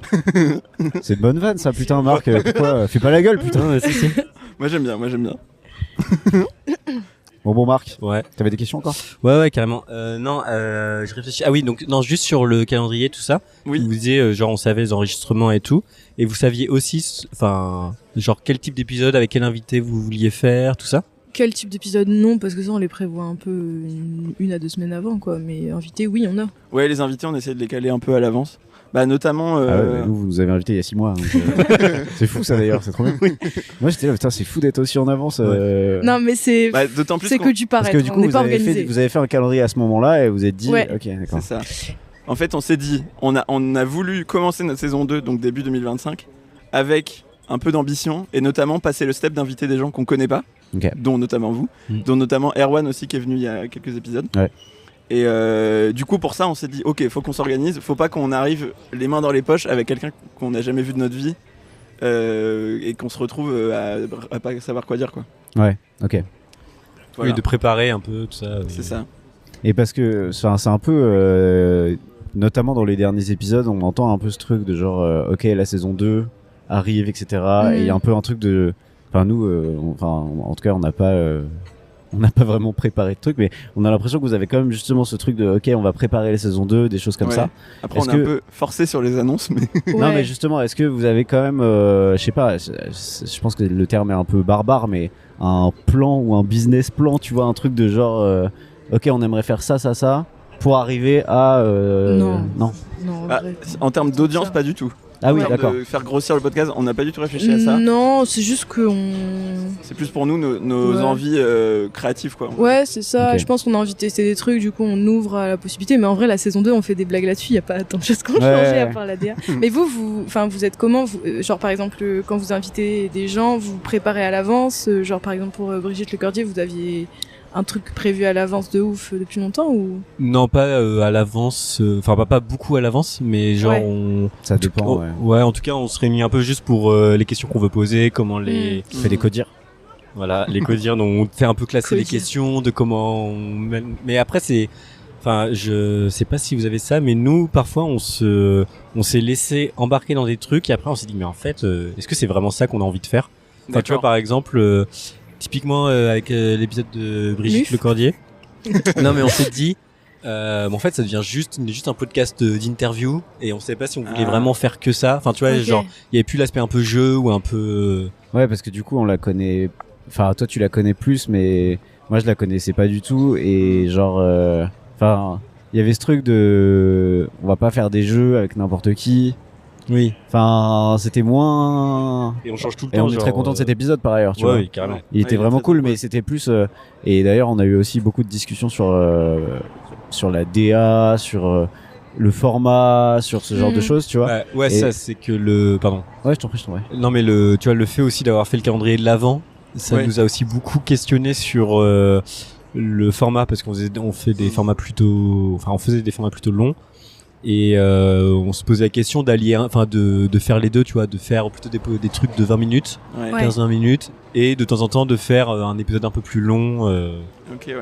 C'est une bonne vanne, ça, putain, Marc. Pourquoi? Fais pas la gueule, putain. Putain, si, si. Moi j'aime bien. Bon, Marc, Ouais. t'avais des questions encore? Ouais, carrément. Non, je réfléchis. Ah oui, donc non, juste sur le calendrier, tout ça. Oui. Vous disiez, genre, on savait les enregistrements et tout, et vous saviez aussi, enfin, genre quel type d'épisode, avec quel invité vous vouliez faire, tout ça. Quel type d'épisode? Non, parce que ça, on les prévoit un peu 1 à 2 semaines avant, quoi. Mais invités, oui, on a. Ouais, les invités, on essaie de les caler un peu à l'avance. Bah notamment. Ah ouais, bah, nous, vous nous avez invités il y a 6 mois. Donc, c'est fou, ça, d'ailleurs, c'est trop bien. Moi, j'étais là, putain, c'est fou d'être aussi en avance. Non, mais c'est Bah, d'autant plus c'est qu'on- que du Parce paraître. que du coup, on n'est vous pas avez, organisé. vous avez fait un calendrier à ce moment-là et vous êtes dit, Ouais. ok, d'accord. C'est ça. En fait, on s'est dit, on a voulu commencer notre saison 2, donc début 2025, avec un peu d'ambition et notamment passer le step d'inviter des gens qu'on connaît pas, Ok. dont notamment vous, dont notamment Erwan aussi qui est venu il y a quelques épisodes. Ouais. Et du coup, pour ça, on s'est dit, ok, faut qu'on s'organise, faut pas qu'on arrive les mains dans les poches avec quelqu'un qu'on n'a jamais vu de notre vie et qu'on se retrouve à pas savoir quoi dire, quoi. Ouais, ok. Voilà. Oui, de préparer un peu tout ça. C'est ça. Et parce que c'est un peu, notamment dans les derniers épisodes, on entend un peu ce truc de genre, ok, la saison 2 arrive, etc. Et il y a un peu un truc de, enfin nous, en tout cas, on n'a pas vraiment préparé de truc, mais on a l'impression que vous avez quand même justement ce truc de, ok, on va préparer la saison 2, des choses comme Ouais. ça. Après, Est-ce on est que- un peu forcé sur les annonces, mais Non, Ouais. mais justement, est-ce que vous avez quand même, je sais pas, je pense que le terme est un peu barbare, mais un plan ou un business plan, tu vois, un truc de genre, ok, on aimerait faire ça, pour arriver à. Non. Non. Non, en Ah, vrai. en termes d'audience, Ça. pas du tout. Ah oui, Ouais. d'accord. De faire grossir le podcast, on n'a pas du tout réfléchi à ça. Non, c'est juste que C'est plus pour nous nos Ouais. envies créatives, quoi. Ouais, c'est ça. Ok. Je pense qu'on a envie de tester des trucs, du coup, on ouvre à la possibilité. Mais en vrai, la saison 2, on fait des blagues là-dessus. Il n'y a pas tant de choses qui ont Ouais. changé à part la DA. Mais vous êtes comment genre, par exemple, quand vous invitez des gens, vous préparez à l'avance. Genre, par exemple, pour Brigitte Lecordier, vous aviez un truc prévu à l'avance de ouf depuis longtemps ou Non, pas à l'avance, enfin pas beaucoup à l'avance, mais genre Ouais. on... Ça dépend, ouais. En tout cas, on se réunit un peu juste pour les questions qu'on veut poser, comment les... On fait des codires. Voilà, les codires, donc on fait un peu classer les Codires. questions, de comment mais après c'est... Enfin, je sais pas si vous avez ça, mais nous, parfois, on s'est laissé embarquer dans des trucs et après on s'est dit, mais en fait, est-ce que c'est vraiment ça qu'on a envie de faire? Enfin, tu vois, par exemple, typiquement avec l'épisode de Brigitte Muf. Lecordier. Non, mais on s'est dit, en fait, ça devient juste un podcast d'interview et on savait pas si on voulait vraiment faire que ça. Enfin, tu vois, Ok. genre, il y avait plus l'aspect un peu jeu ou un peu... Ouais, parce que du coup, on la connaît. Enfin, toi, tu la connais plus, mais moi, je la connaissais pas du tout. Et genre, enfin, il y avait ce truc de, on va pas faire des jeux avec n'importe qui. Oui. Enfin, c'était moins. Et on change tout le Et temps. on est très content de cet épisode par ailleurs, tu vois. Oui, carrément. Il était Ouais, il est vraiment très cool, sympa. mais c'était plus. Et d'ailleurs, on a eu aussi beaucoup de discussions sur la DA, sur le format, sur ce genre de choses, tu vois. Ouais, Et- ça, c'est que le... Pardon. Ouais, je t'en prie. Non, mais tu vois, le fait aussi d'avoir fait le calendrier de l'avant, ça Ouais. nous a aussi beaucoup questionné sur le format, parce on fait des formats plutôt, enfin, on faisait des formats plutôt longs, et on se posait la question d'allier, enfin, de faire les deux, tu vois, de faire plutôt des trucs de 20 minutes, Ouais. Ouais. 15-20 minutes, et de temps en temps de faire un épisode un peu plus long, Ok, ouais.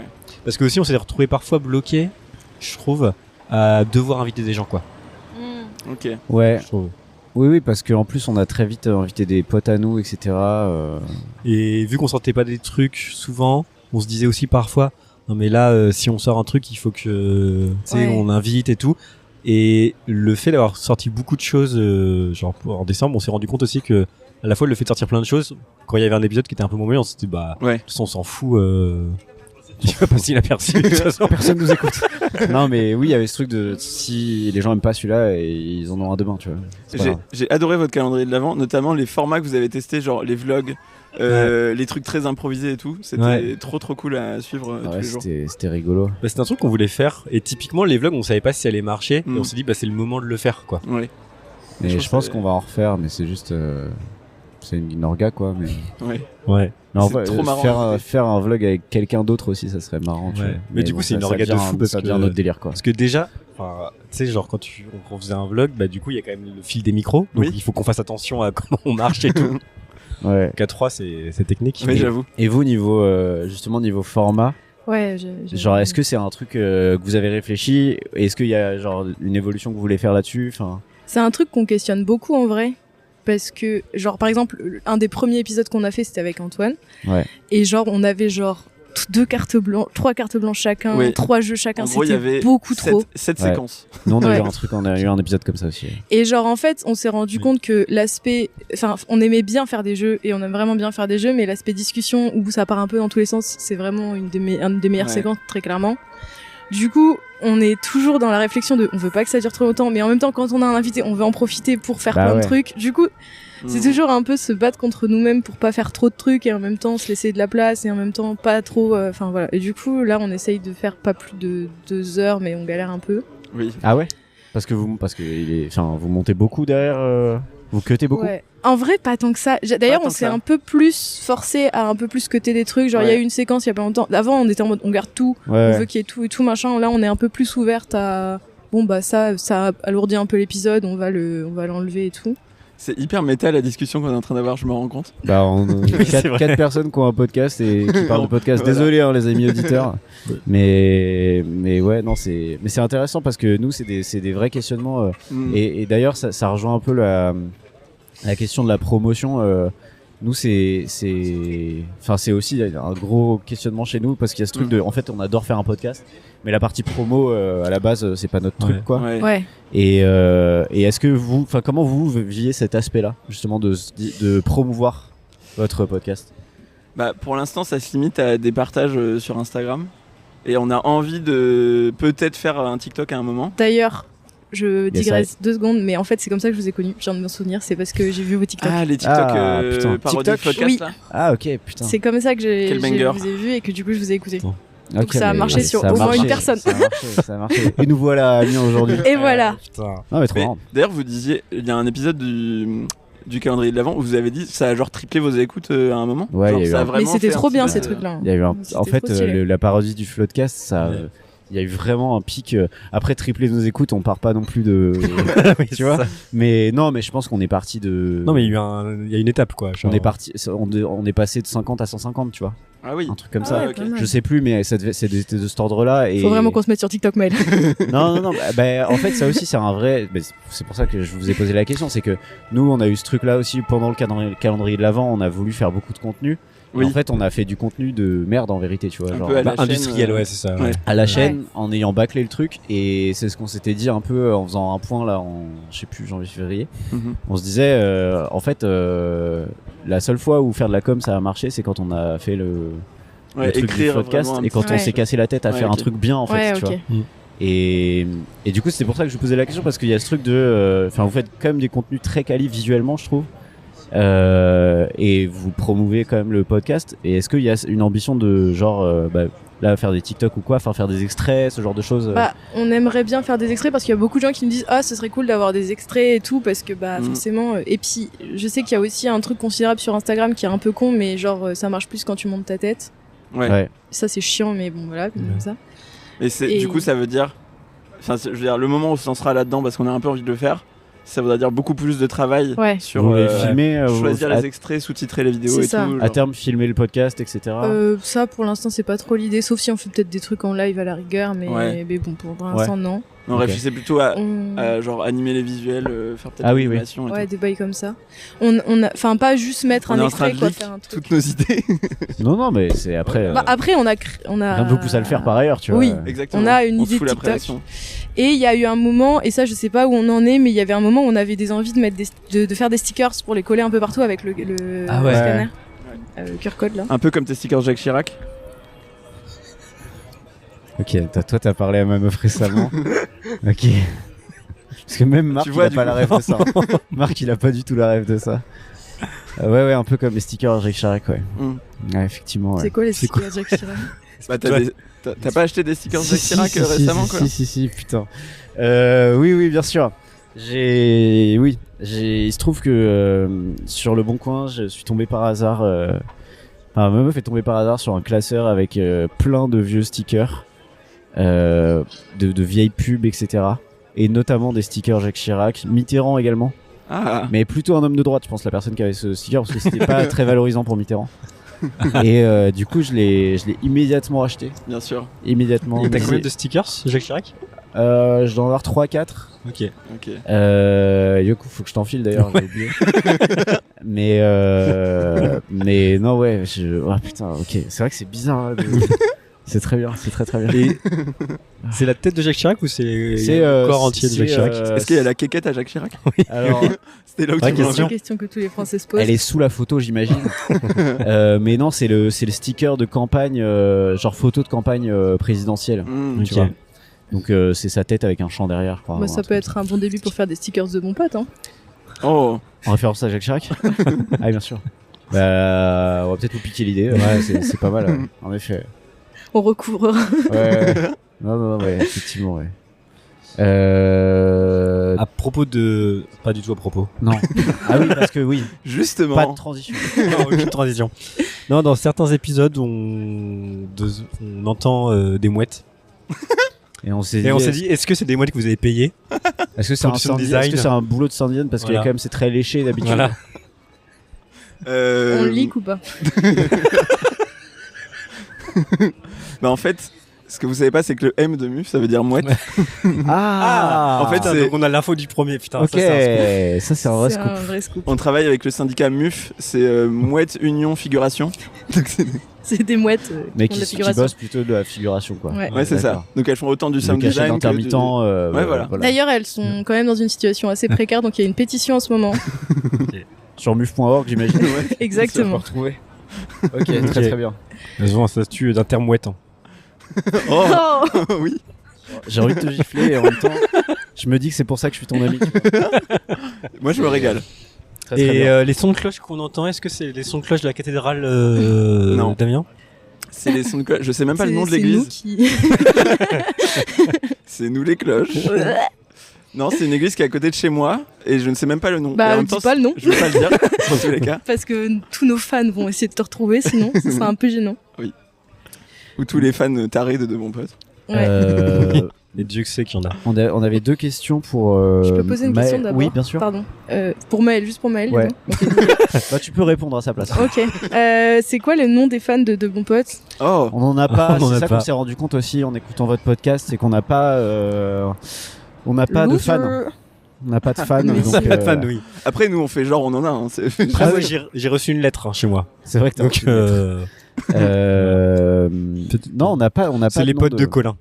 parce que aussi on s'est retrouvé parfois bloqué, je trouve, à devoir inviter des gens, quoi. Ok. Ouais. Je trouve. Oui, parce qu'en plus, on a très vite invité des potes à nous, etc. Et vu qu'on sortait pas des trucs souvent, on se disait aussi parfois, non mais là, si on sort un truc, il faut que, tu sais, Ouais. on invite et tout. Et le fait d'avoir sorti beaucoup de choses, genre en décembre, on s'est rendu compte aussi que, à la fois le fait de sortir plein de choses, quand il y avait un épisode qui était un peu mauvais, on s'était dit, bah, Ouais. de toute façon, on s'en fout. Je sais pas s'il a perçu. De toute façon, Personne nous écoute. Non, mais oui, il y avait ce truc de si les gens aiment pas celui-là, et ils en ont un demain, tu vois. C'est pas grave. J'ai adoré votre calendrier de l'avant, notamment les formats que vous avez testés, genre les vlogs, les trucs très improvisés et tout. C'était Ouais. trop cool à suivre tous Ouais, les jours. c'était rigolo. bah, c'était un truc qu'on voulait faire. Et typiquement, les vlogs, on savait pas si ça allait marcher. Mm. Et on s'est dit, bah, c'est le moment de le faire, quoi. Ouais. Et Je je trouve pense que qu'on va en refaire, mais c'est juste. C'est une orga, quoi. Mais, Ouais. Ouais. mais en C'est vrai, trop marrant. faire un vlog avec quelqu'un d'autre aussi, ça serait marrant. Tu Ouais. vois. Mais du coup, bon, c'est une ça orga de devient fou parce ça que- devient notre délire, quoi. Parce que déjà, enfin, tu sais, genre quand on faisait un vlog, bah du coup il y a quand même le fil des micros, donc Oui. il faut qu'on fasse attention à comment on marche et tout. Ouais. Donc à 3 c'est technique. Oui, j'avoue. Et vous, justement, niveau format, Ouais, genre, est-ce que c'est un truc que vous avez réfléchi? Est-ce qu'il y a genre une évolution que vous voulez faire là-dessus? Enfin, C'est un truc qu'on questionne beaucoup en vrai. Parce que, genre, par exemple, un des premiers épisodes qu'on a fait, c'était avec Antoine. Ouais. Et genre, on avait genre 3 cartes blanches chacun, Oui. 3 jeux chacun. En gros, il y C'était avait beaucoup trop. 7 Ouais. séquences. nous, on a Ouais. eu un truc, on a eu un épisode comme ça aussi. Et genre, en fait, on s'est rendu Oui. compte que l'aspect, enfin, on aimait bien faire des jeux et on aime vraiment bien faire des jeux, mais l'aspect discussion où ça part un peu dans tous les sens, c'est vraiment une des meilleures Ouais. séquences, très clairement. Du coup, on est toujours dans la réflexion de, on veut pas que ça dure trop longtemps, mais en même temps, quand on a un invité, on veut en profiter pour faire Bah plein ouais. de trucs. Du coup, c'est Mm. toujours un peu se battre contre nous-mêmes pour pas faire trop de trucs et en même temps se laisser de la place et en même temps pas trop. Enfin voilà. Et du coup, là, on essaye de faire pas plus de 2 heures, mais on galère un peu. Oui. Ah ouais? Parce que vous montez beaucoup derrière, vous cuttez beaucoup? Ouais. En vrai, pas tant que ça. D'ailleurs, tant on que s'est ça. un peu plus forcé à un peu plus cutter des trucs. Genre, il y a Ouais. eu une séquence il y a pas longtemps. Avant, on était en mode on garde tout, on Ouais. veut qu'il y ait tout et tout machin. Là, on est un peu plus ouverte à. Bon bah ça alourdit un peu l'épisode, on va l'enlever et tout. C'est hyper méta la discussion qu'on est en train d'avoir, je me rends compte. Bah, on c'est vrai. 4 personnes qui ont un podcast et qui parlent de podcast. Voilà. Désolé, hein, les amis auditeurs. mais ouais, non, mais c'est intéressant parce que nous, c'est des vrais questionnements. Mm. Et d'ailleurs, ça rejoint un peu la question de la promotion. Nous, c'est aussi un gros questionnement chez nous parce qu'il y a ce truc de, en fait, on adore faire un podcast, mais la partie promo, à la base, c'est pas notre truc, Ouais. quoi. Ouais. Ouais. Et est-ce que comment vous viviez cet aspect-là, justement, de promouvoir votre podcast? Bah, pour l'instant, ça se limite à des partages sur Instagram. Et on a envie de peut-être faire un TikTok à un moment. D'ailleurs, je digresse 2 secondes, mais en fait, c'est comme ça que je vous ai connu. Je viens de me souvenir, c'est parce que j'ai vu vos TikTok. Ah, les TikTok putain. parodies de podcast Oui. là. Ah, ok, putain. C'est comme ça que Quel banger. je vous ai vu et que du coup, je vous ai écouté. Ok, Donc ça a mais marché sur ça a au moins marché, une personne. Ça a marché. Et nous voilà amis aujourd'hui. Et voilà. Putain. Non, mais trop Mais marrant. D'ailleurs, vous disiez, il y a un épisode du calendrier de l'avant où vous avez dit ça a genre triplé vos écoutes à un moment. Ouais, Genre, il y a eu ça a un- vraiment Mais c'était fait un trop petit bien buzz, ces trucs-là. Il y a eu C'était en fait trop stylé. la parodie du Floodcast, ça. Ouais. Il y a eu vraiment un pic. Après tripler nos écoutes, on part pas non plus de. Oui, tu vois. ça. Mais non, mais je pense qu'on est parti de. Non, mais il y a une étape, quoi. On est parti. On est passé de 50 à 150, tu vois. Ah oui. Un truc comme Ah ça. ouais, ok. pas mal. Je sais plus, mais c'était de cet ordre-là. Et... Faut vraiment qu'on se mette sur TikTok, Maël. Non, en fait, ça aussi, c'est un vrai. C'est pour ça que je vous ai posé la question. C'est que nous, on a eu ce truc-là aussi pendant le calendrier de l'avant. On a voulu faire beaucoup de contenu. Et Oui. en fait, on a fait du contenu de merde en vérité, tu vois. Un Genre, peu à la chaîne, industriel, ouais, c'est ça. ouais. à la chaîne, en ayant bâclé le truc. Et c'est ce qu'on s'était dit un peu en faisant un point là, en je sais plus, janvier-février. Mhm. On se disait, en fait, la seule fois où faire de la com ça a marché, c'est quand on a fait le Ouais, truc du écrire podcast vraiment un et quand petit- on s'est cassé la tête à Ouais, faire ok. un truc bien en fait, Ouais, tu ok. vois. Et du coup, c'est pour ça que je vous posais la question parce qu'il y a ce truc de, enfin, vous faites quand même des contenus très quali visuellement, je trouve. Et vous promouvez quand même le podcast. Et est-ce qu'il y a une ambition de genre, là, faire des TikTok ou quoi, enfin faire des extraits, ce genre de choses Bah, on aimerait bien faire des extraits parce qu'il y a beaucoup de gens qui me disent ah ce serait cool d'avoir des extraits et tout parce que bah forcément et puis je sais qu'il y a aussi un truc considérable sur Instagram qui est un peu con mais genre ça marche plus quand tu montes ta tête. Ouais. Ouais. Ça c'est chiant mais bon voilà comme Ouais. ça. Et c'est Et- du coup, ça veut dire, enfin, je veux dire, le moment où on se lancera là-dedans parce qu'on a un peu envie de le faire, ça voudra dire beaucoup plus de travail Ouais. sur Vous voulez euh, filmer, choisir à, les extraits, sous-titrer les vidéos C'est et ça. tout. à genre. terme filmer le podcast, etc. Ça pour l'instant c'est pas trop l'idée sauf si on fait peut-être des trucs en live à la rigueur mais, Ouais. mais bon pour l'instant non. On Ok. réfléchissait plutôt à, On- genre animer les visuels, faire peut-être Ah des oui, oui. animations et Ouais tout. des bails comme ça. On a enfin pas juste mettre On est un en train extrait de quoi leak faire un truc. toutes nos idées. Non, mais c'est après. Bah, après on a rien ne vous pousse à le faire par ailleurs, tu vois. Oui. Exactement. On a une On idée se fout de la TikTok. pression. Et il y a eu un moment, et ça je sais pas où on en est, mais il y avait un moment où on avait des envies de mettre de faire des stickers pour les coller un peu partout avec le Ah ouais. scanner. QR code là. Un peu comme tes stickers Jacques Chirac. Ok, toi t'as parlé à ma meuf récemment. Ok. Parce que même Marc Tu vois, il a du pas coup. la rêve de ça. Marc il a pas du tout la rêve de ça. Ouais, un peu comme les stickers Jacques Chirac, ouais. Mm. Ouais, effectivement, ouais. C'est quoi les C'est quoi stickers Jacques Chirac? Bah, Ouais. t'as pas acheté des stickers Jacques Si, Chirac si, récemment si, quoi si, putain. Oui, bien sûr. Il se trouve que sur le Bon Coin, je suis tombé par hasard. Enfin, ma meuf est tombée par hasard sur un classeur avec plein de vieux stickers, de vieilles pubs, etc. Et notamment des stickers Jacques Chirac, Mitterrand également. Ah, Mais plutôt un homme de droite, je pense, la personne qui avait ce sticker, parce que c'était pas très valorisant pour Mitterrand. Et du coup, je l'ai immédiatement acheté. bien sûr. Immédiatement. Et t'as combien de stickers, Jacques Chirac? Je dois en avoir 3-4. Ok. Ok. Yoku, faut que je t'enfile d'ailleurs, j'ai oublié. mais non, ouais, oh putain, ok. C'est vrai que c'est bizarre. Hein, c'est très bien, c'est très bien. Et c'est la tête de Jacques Chirac ou c'est le corps entier de c'est, Jacques Chirac? Est-ce qu'il y a la quéquette à Jacques Chirac Alors, C'était là où Vraie tu voulais en C'est question. une question que tous les Français se posent. elle est sous la photo, j'imagine. Mais non, c'est le sticker de campagne, genre photo de campagne présidentielle. venir. Tu Ok. vois. Donc c'est sa tête avec un champ derrière, je crois. Bah, ou ça un peut truc être un bon début pour faire des stickers de bon pote. Hein. Oh, En référence à Jacques Chirac. Ah, bien sûr. Bah, on va peut-être vous piquer l'idée. Ouais, c'est pas mal, en effet. On recouvre. Ouais. Non, ouais, effectivement, ouais. À propos de... Pas du tout à propos. Non. Ah oui, parce que oui, justement. pas de transition. Non, aucune transition. Non, dans certains épisodes, on entend des mouettes. Et on s'est Et on s'est dit, est-ce que c'est des mouettes que vous avez payées? est-ce que c'est un production sound design. est-ce que c'est un boulot de sound design parce Voilà. que quand même c'est très léché d'habitude. Voilà. On leak ou pas? Bah en fait, ce que vous savez pas, c'est que le M de MUF, ça veut dire mouette. Ah, en fait, Putain, c'est- donc on a l'info du premier, putain. ok, Ça, c'est un scoop. ça c'est un vrai C'est scoop. un vrai scoop. On travaille avec le syndicat MUF, c'est Mouette Union Figuration. Donc c'est- C'est des mouettes Mais qui font de la qui figuration. bossent plutôt de la figuration quoi. Ouais. ouais, c'est ça. d'accord. Donc elles font autant du Le sound cachet design que d'intermittent. du... Ouais, voilà. D'ailleurs, elles sont quand même dans une situation assez précaire, donc il y a une pétition en ce moment. Sur muf.org j'imagine. Ouais. Exactement. retrouver. Ok, très bien. Elles ont un statut d'intermouette. Hein. Oh Oh oui. J'ai envie de te gifler et en même temps, je me dis que c'est pour ça que je suis ton ami. tu vois. Moi, je me régale. Très, très Et bien. les sons de cloche qu'on entend, est-ce que c'est les sons de cloche de la cathédrale Non. d'Amiens? C'est les sons de cloche. Je sais même pas le nom de C'est nous l'église. qui. C'est nous les cloches. Non, c'est une église qui est à côté de chez moi et je ne sais même pas le nom. Et en Bah, même dis temps, pas le nom. Je vais pas le dire dans tous les cas. Parce que tous nos fans vont essayer de te retrouver, sinon ce sera un peu gênant. Ou tous les fans tarés de bons potes. Ouais. Et Dieu que c'est qu'il y en a. On avait 2 questions pour. Je peux poser une Maël. question d'abord. Oui, bien sûr. Pardon. Pour Maël, juste pour Maël. Ouais. du coup. Bah, tu peux répondre à sa place. Ok. C'est quoi le nom des fans de Bons Potes? Oh, On n'en a pas. On en C'est a ça pas. qu'on s'est rendu compte aussi en écoutant votre podcast, c'est qu'on n'a pas. On n'a pas de Loser. fans. On n'a pas de fans. Mais donc, si. Pas de fan, oui. après nous on fait genre on en a. Hein. Ah ouais, j'ai reçu une lettre chez moi. C'est vrai que t'as Donc, reçu une lettre. Non, on n'a pas. On n'a pas. c'est les nom potes de Colin.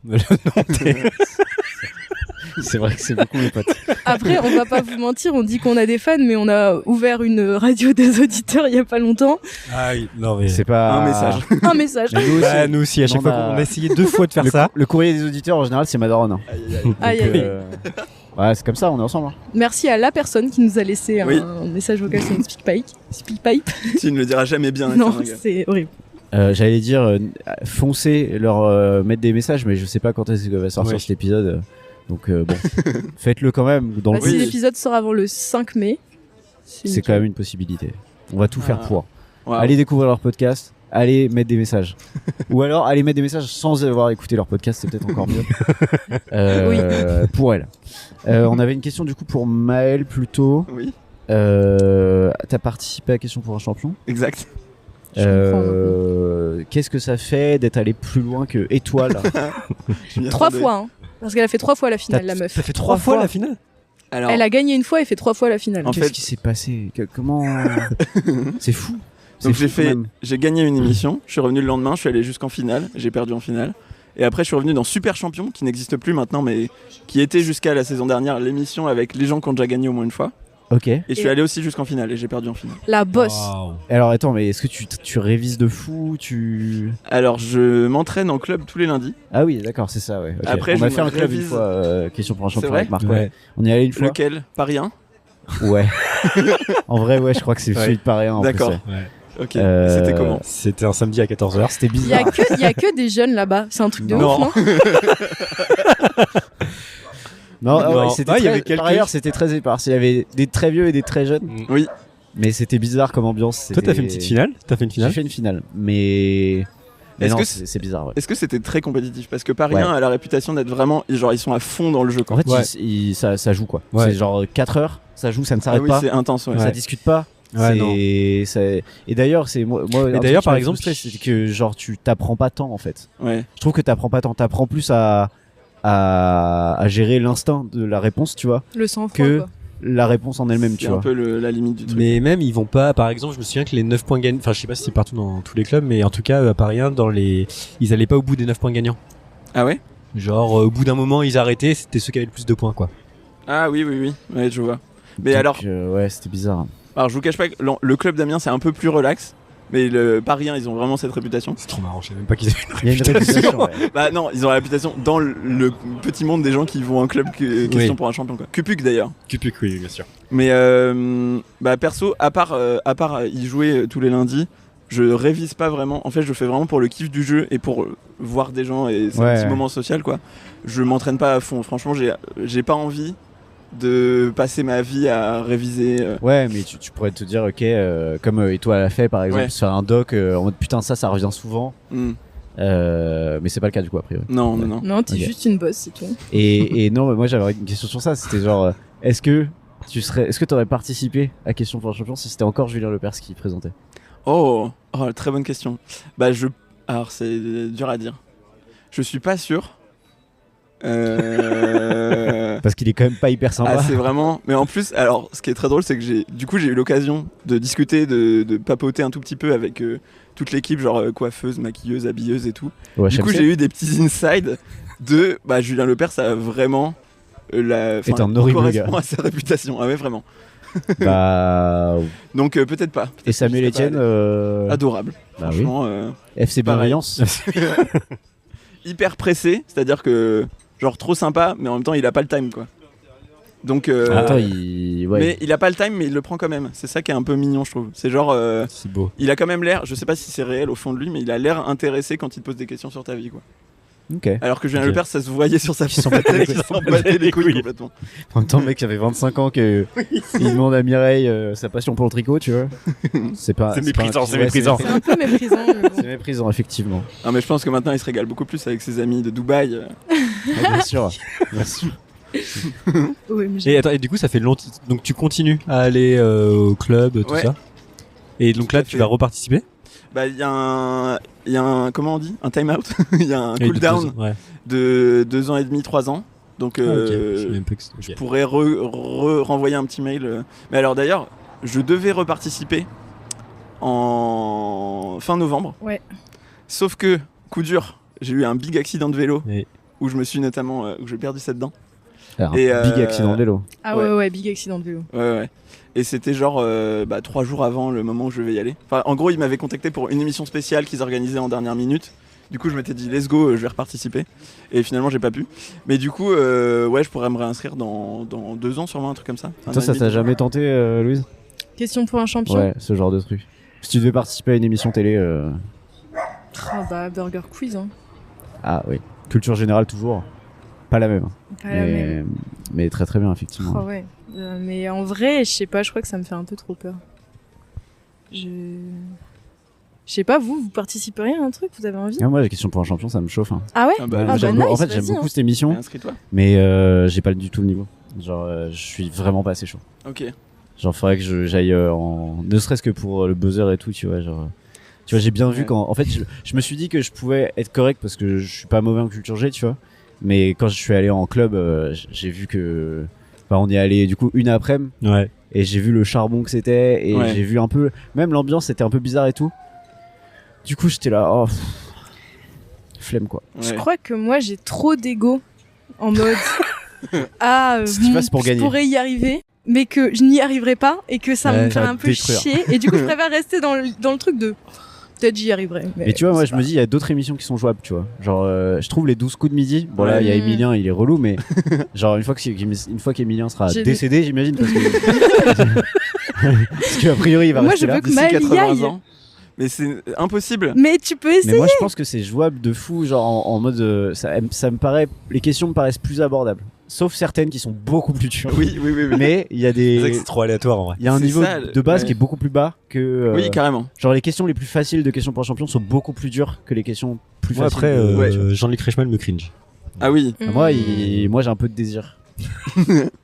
C'est vrai que c'est beaucoup mes potes. Après, on va pas vous mentir, on dit qu'on a des fans, mais on a ouvert une radio des auditeurs il y a pas longtemps. Ah oui, non mais. C'est pas Un message. Un message. Mais nous aussi, Bah, nous aussi, à chaque On fois a- qu'on a essayé 2 fois de faire ça. le courrier des auditeurs en général c'est Madaron. Hein. Aïe, Donc, aïe, aïe. ouais, c'est comme ça, on est ensemble. Hein. Merci à la personne qui nous a laissé Oui. un message vocal sur une SpeakPipe. Tu ne le diras jamais bien. Non, Nathan, gars. c'est horrible. J'allais dire foncez, leur mettre des messages, mais je sais pas quand est-ce que va sortir Ouais. cet épisode. Donc bon, faites-le quand même. Dans le Bah, si Oui. l'épisode sort avant le 5 mai, c'est quand même une possibilité. On va tout faire Ah. pour. Wow. Allez découvrir leur podcast, allez mettre des messages. Ou alors allez mettre des messages sans avoir écouté leur podcast, c'est peut-être encore mieux. Pour elle. On avait une question du coup pour Maël plutôt. Oui, T'as participé à Question pour un champion. exact. Qu'est-ce que ça fait d'être allé plus loin que Étoile? Je m'y 3 attendais. fois, hein. Parce qu'elle a fait 3 fois la finale, la meuf. Ça fait 3 fois la finale. Alors, Elle a gagné une fois et fait 3 fois la finale. En Qu'est-ce fait- qui s'est passé? Comment? C'est fou. C'est donc fou quand même. j'ai gagné une émission. Je suis revenu le lendemain. Je suis allé jusqu'en finale. J'ai perdu en finale. Et après, je suis revenu dans Super Champion, qui n'existe plus maintenant, mais qui était jusqu'à la saison dernière l'émission avec les gens qui ont déjà gagné au moins une fois. Ok. Et je suis Et- allé aussi jusqu'en finale et j'ai perdu en finale. La bosse. Waouh. Alors attends, mais est-ce que tu révises de fou? Alors, je m'entraîne en club tous les lundis. Ah oui, d'accord, c'est ça, ouais. ok. Après, on a je fait me un club une révise. fois, Question pour un champion vrai avec Marc. Ouais. Ouais. On y est allé une fois. Lequel Paris 1. Ouais. En vrai, ouais, je crois que c'est Ouais. celui de Paris 1. en D'accord. plus, ouais. Ouais. Ok. Euh, C'était comment C'était un samedi à 14h. C'était Il y a bizarre. que, il y a que des jeunes là-bas. C'est un truc de Non. ouf, non? Non, Non. ouais, c'était Ah, il y très- avait quelques- par ailleurs, c'était très éparse. Il y avait des très vieux et des très jeunes. Oui. Mais c'était bizarre comme ambiance. Toi, t'as fait une petite finale. T'as fait une J'ai finale. fait une finale. Mais Est-ce non, que c'est bizarre, ouais. Est-ce que c'était très compétitif? Parce que Paris Ouais. 1 a la réputation d'être vraiment. Genre, ils sont à fond dans le jeu. Quoi. En fait, Ouais. ça joue quoi. Ouais. C'est genre 4 heures, ça joue, ça ne Ah s'arrête oui, pas. c'est intense. Ouais. Ça Ouais. discute pas. Ouais, non. Et d'ailleurs, c'est moi. un truc d'ailleurs, qui par m'a exemple, frustré, c'est que genre tu t'apprends pas tant en fait. Ouais. Je trouve que t'apprends pas tant. T'apprends plus à gérer l'instinct de la réponse, tu vois, Le sang-froid, que quoi. la réponse en elle-même, tu C'est un vois. peu la limite du truc. Mais même, ils vont pas. Par exemple, je me souviens que les 9 points gagnants. Enfin, je sais pas si c'est partout dans tous les clubs, mais en tout cas, à Paris 1, ils allaient pas au bout des 9 points gagnants. Ah ouais? Genre, au bout d'un moment, ils arrêtaient. C'était ceux qui avaient le plus de points, quoi. Ah oui, oui, oui. Ouais, je vois. Mais Donc, alors, ouais, c'était bizarre. alors, je vous cache pas que le club d'Amiens, c'est un peu plus relax. Mais le Paris 1, ils ont vraiment cette réputation. C'est trop marrant. Je savais même pas qu'ils avaient Il y a une réputation. Ouais. Bah non, ils ont la réputation dans le petit monde des gens qui vont à un club question Oui. pour un champion. Quoi. Cupuc d'ailleurs. Cupuc, oui, bien sûr. Mais bah perso, à part y jouer tous les lundis, je révise pas vraiment. En fait, je le fais vraiment pour le kiff du jeu et pour voir des gens et c'est Ouais, un petit ouais. moment social quoi. Je m'entraîne pas à fond. Franchement, j'ai pas envie de passer ma vie à réviser. Ouais, mais tu pourrais te dire, ok, comme Étoile l'a fait par exemple, Ouais. se faire un doc en mode putain, ça revient souvent. Hmm. Mais c'est pas le cas du coup, a priori. Non, non, non. Non, t'es Ok. juste une bosse, c'est tout. Et non, mais moi j'avais une question sur ça. C'était genre, est-ce que t'aurais participé à Question pour un champion si c'était encore Julien Lepers qui présentait? Oh, très bonne question. Bah alors c'est dur à dire. Je suis pas sûr. Parce qu'il est quand même pas hyper sympa. Ah, c'est vraiment. Mais en plus, alors, ce qui est très drôle, c'est que j'ai eu l'occasion de discuter, de papoter un tout petit peu avec toute l'équipe, genre coiffeuse, maquilleuse, habilleuse et tout. Ouais, Du coup, HMC j'ai eu des petits insides de Julien Lepers, ça a vraiment est un horrible correspond gars. à sa réputation. Ah ouais, vraiment. Bah, Donc peut-être pas. et Samuel Peut-être que j'y Etienne, serais pas adorable. bah oui. Franchement, FC pareil. Bienveillance. hyper pressé, c'est-à-dire que genre trop sympa, mais en même temps il a pas le time quoi. Donc Attends, mais il a pas le time, mais il le prend quand même. C'est ça qui est un peu mignon, je trouve. C'est genre C'est beau. il a quand même l'air, je sais pas si c'est réel au fond de lui, mais il a l'air intéressé quand il te pose des questions sur ta vie quoi. Ok. Alors que Julien Ok. Lepers, ça se voyait sur sa Qui s'en tête, battait les qu'il couilles. s'en battait les couilles complètement. En même temps, le mec avait 25 ans que il demande à Mireille sa passion pour le tricot, tu vois. C'est pas. C'est pas méprisant, un- c'est ouais, méprisant. C'est un peu méprisant. Mais bon. C'est méprisant, effectivement. Non mais je pense que maintenant il se régale beaucoup plus avec ses amis de Dubaï. Ah, bien sûr. Bien sûr. Ouais, mais Et attends, et du coup, ça fait longtemps. Donc tu continues à aller au club, tout Ouais. ça. Et donc Tout là, à tu fait. vas reparticiper. Bah il y a un comment on dit, un time out. Il y a un Et cool down Ouais. de 2 ans et demi, 3 ans. Donc Ah, ok. Je sais même pas que c'est- je ok. pourrais renvoyer un petit mail. Mais alors d'ailleurs, je devais reparticiper en fin novembre. Ouais. Sauf que, coup dur, j'ai eu un big accident de vélo Oui. où je me suis notamment où j'ai perdu cette dent. Alors, Et, big accident de vélo. Ah ouais, big accident de vélo. Ouais. Et c'était genre 3 jours avant le moment où je vais y aller. Enfin, en gros, ils m'avaient contacté pour une émission spéciale qu'ils organisaient en dernière minute. Du coup, je m'étais dit, let's go, je vais reparticiper. Et finalement, j'ai pas pu. Mais du coup, ouais, je pourrais me réinscrire dans 2 ans, sûrement, un truc comme ça. Un Toi, an et ça demi. t'a jamais tenté, Louise? Question pour un champion. Ouais, ce genre de truc. Si tu devais participer à une émission télé. Ah bah Burger Quiz. Hein. Ah oui. Culture générale, toujours. Pas la même. Pas la même. Mais très très bien, effectivement. Oh, ouais. Mais en vrai, je sais pas, je crois que ça me fait un peu trop peur. Je sais pas, vous participeriez à un truc, vous avez envie? Ah, moi, la question pour un champion, ça me chauffe. Hein. Ah ouais? Ah bah, Ah J'aime bah, beau- en nice, fait, j'aime vas-y, beaucoup hein. cette émission, inscris-toi. mais j'ai pas du tout le niveau. Genre, je suis vraiment pas assez chaud. Ok. Genre, faudrait que j'aille ne serait-ce que pour le buzzer et tout, tu vois. Genre, tu vois, j'ai bien vu Ouais. quand. En fait, je me suis dit que je pouvais être correct parce que je suis pas mauvais en culture G, tu vois. Mais quand je suis allé en club, j'ai vu que. Enfin, on y est allé du coup une après-midi Ouais. et j'ai vu le charbon que c'était et Ouais. j'ai vu un peu. Même l'ambiance était un peu bizarre et tout. Du coup, j'étais là, oh. Flemme quoi. Je Ouais. crois que moi j'ai trop d'ego en mode ah Si tu passes pour je gagner. pourrais y arriver mais que je n'y arriverai pas et que ça Ouais, me ça fait va un te peu détruire. chier et du coup je préfère rester dans le truc de peut-être j'y arriverai Mais tu vois, moi c'est je me dis, il y a d'autres émissions qui sont jouables, tu vois. Genre, je trouve les 12 coups de midi. Bon, là, il y a Ouais. Emilien, il est relou, mais genre, une fois qu'Emilien sera J'ai décédé, j'imagine, parce que. Parce qu'a priori, il va Moi, rester je là. veux que D'ici Maël y 80 aille. ans. Mais c'est impossible. mais tu peux Mais essayer moi, je pense que c'est jouable de fou, genre en mode. Ça me paraît. Les questions me paraissent plus abordables. Sauf certaines qui sont beaucoup plus dures. Oui. Mais il y a C'est vrai que des. c'est trop aléatoire en vrai. Il y a un C'est niveau ça, de base ouais. qui est beaucoup plus bas que. Oui, carrément. Genre, les questions les plus faciles de questions pour un champion sont beaucoup plus dures que les questions plus Moi, faciles. après, de- ouais. Jean-Luc Reichmann me cringe. Ah oui, Moi, Mm. moi j'ai un peu de désir.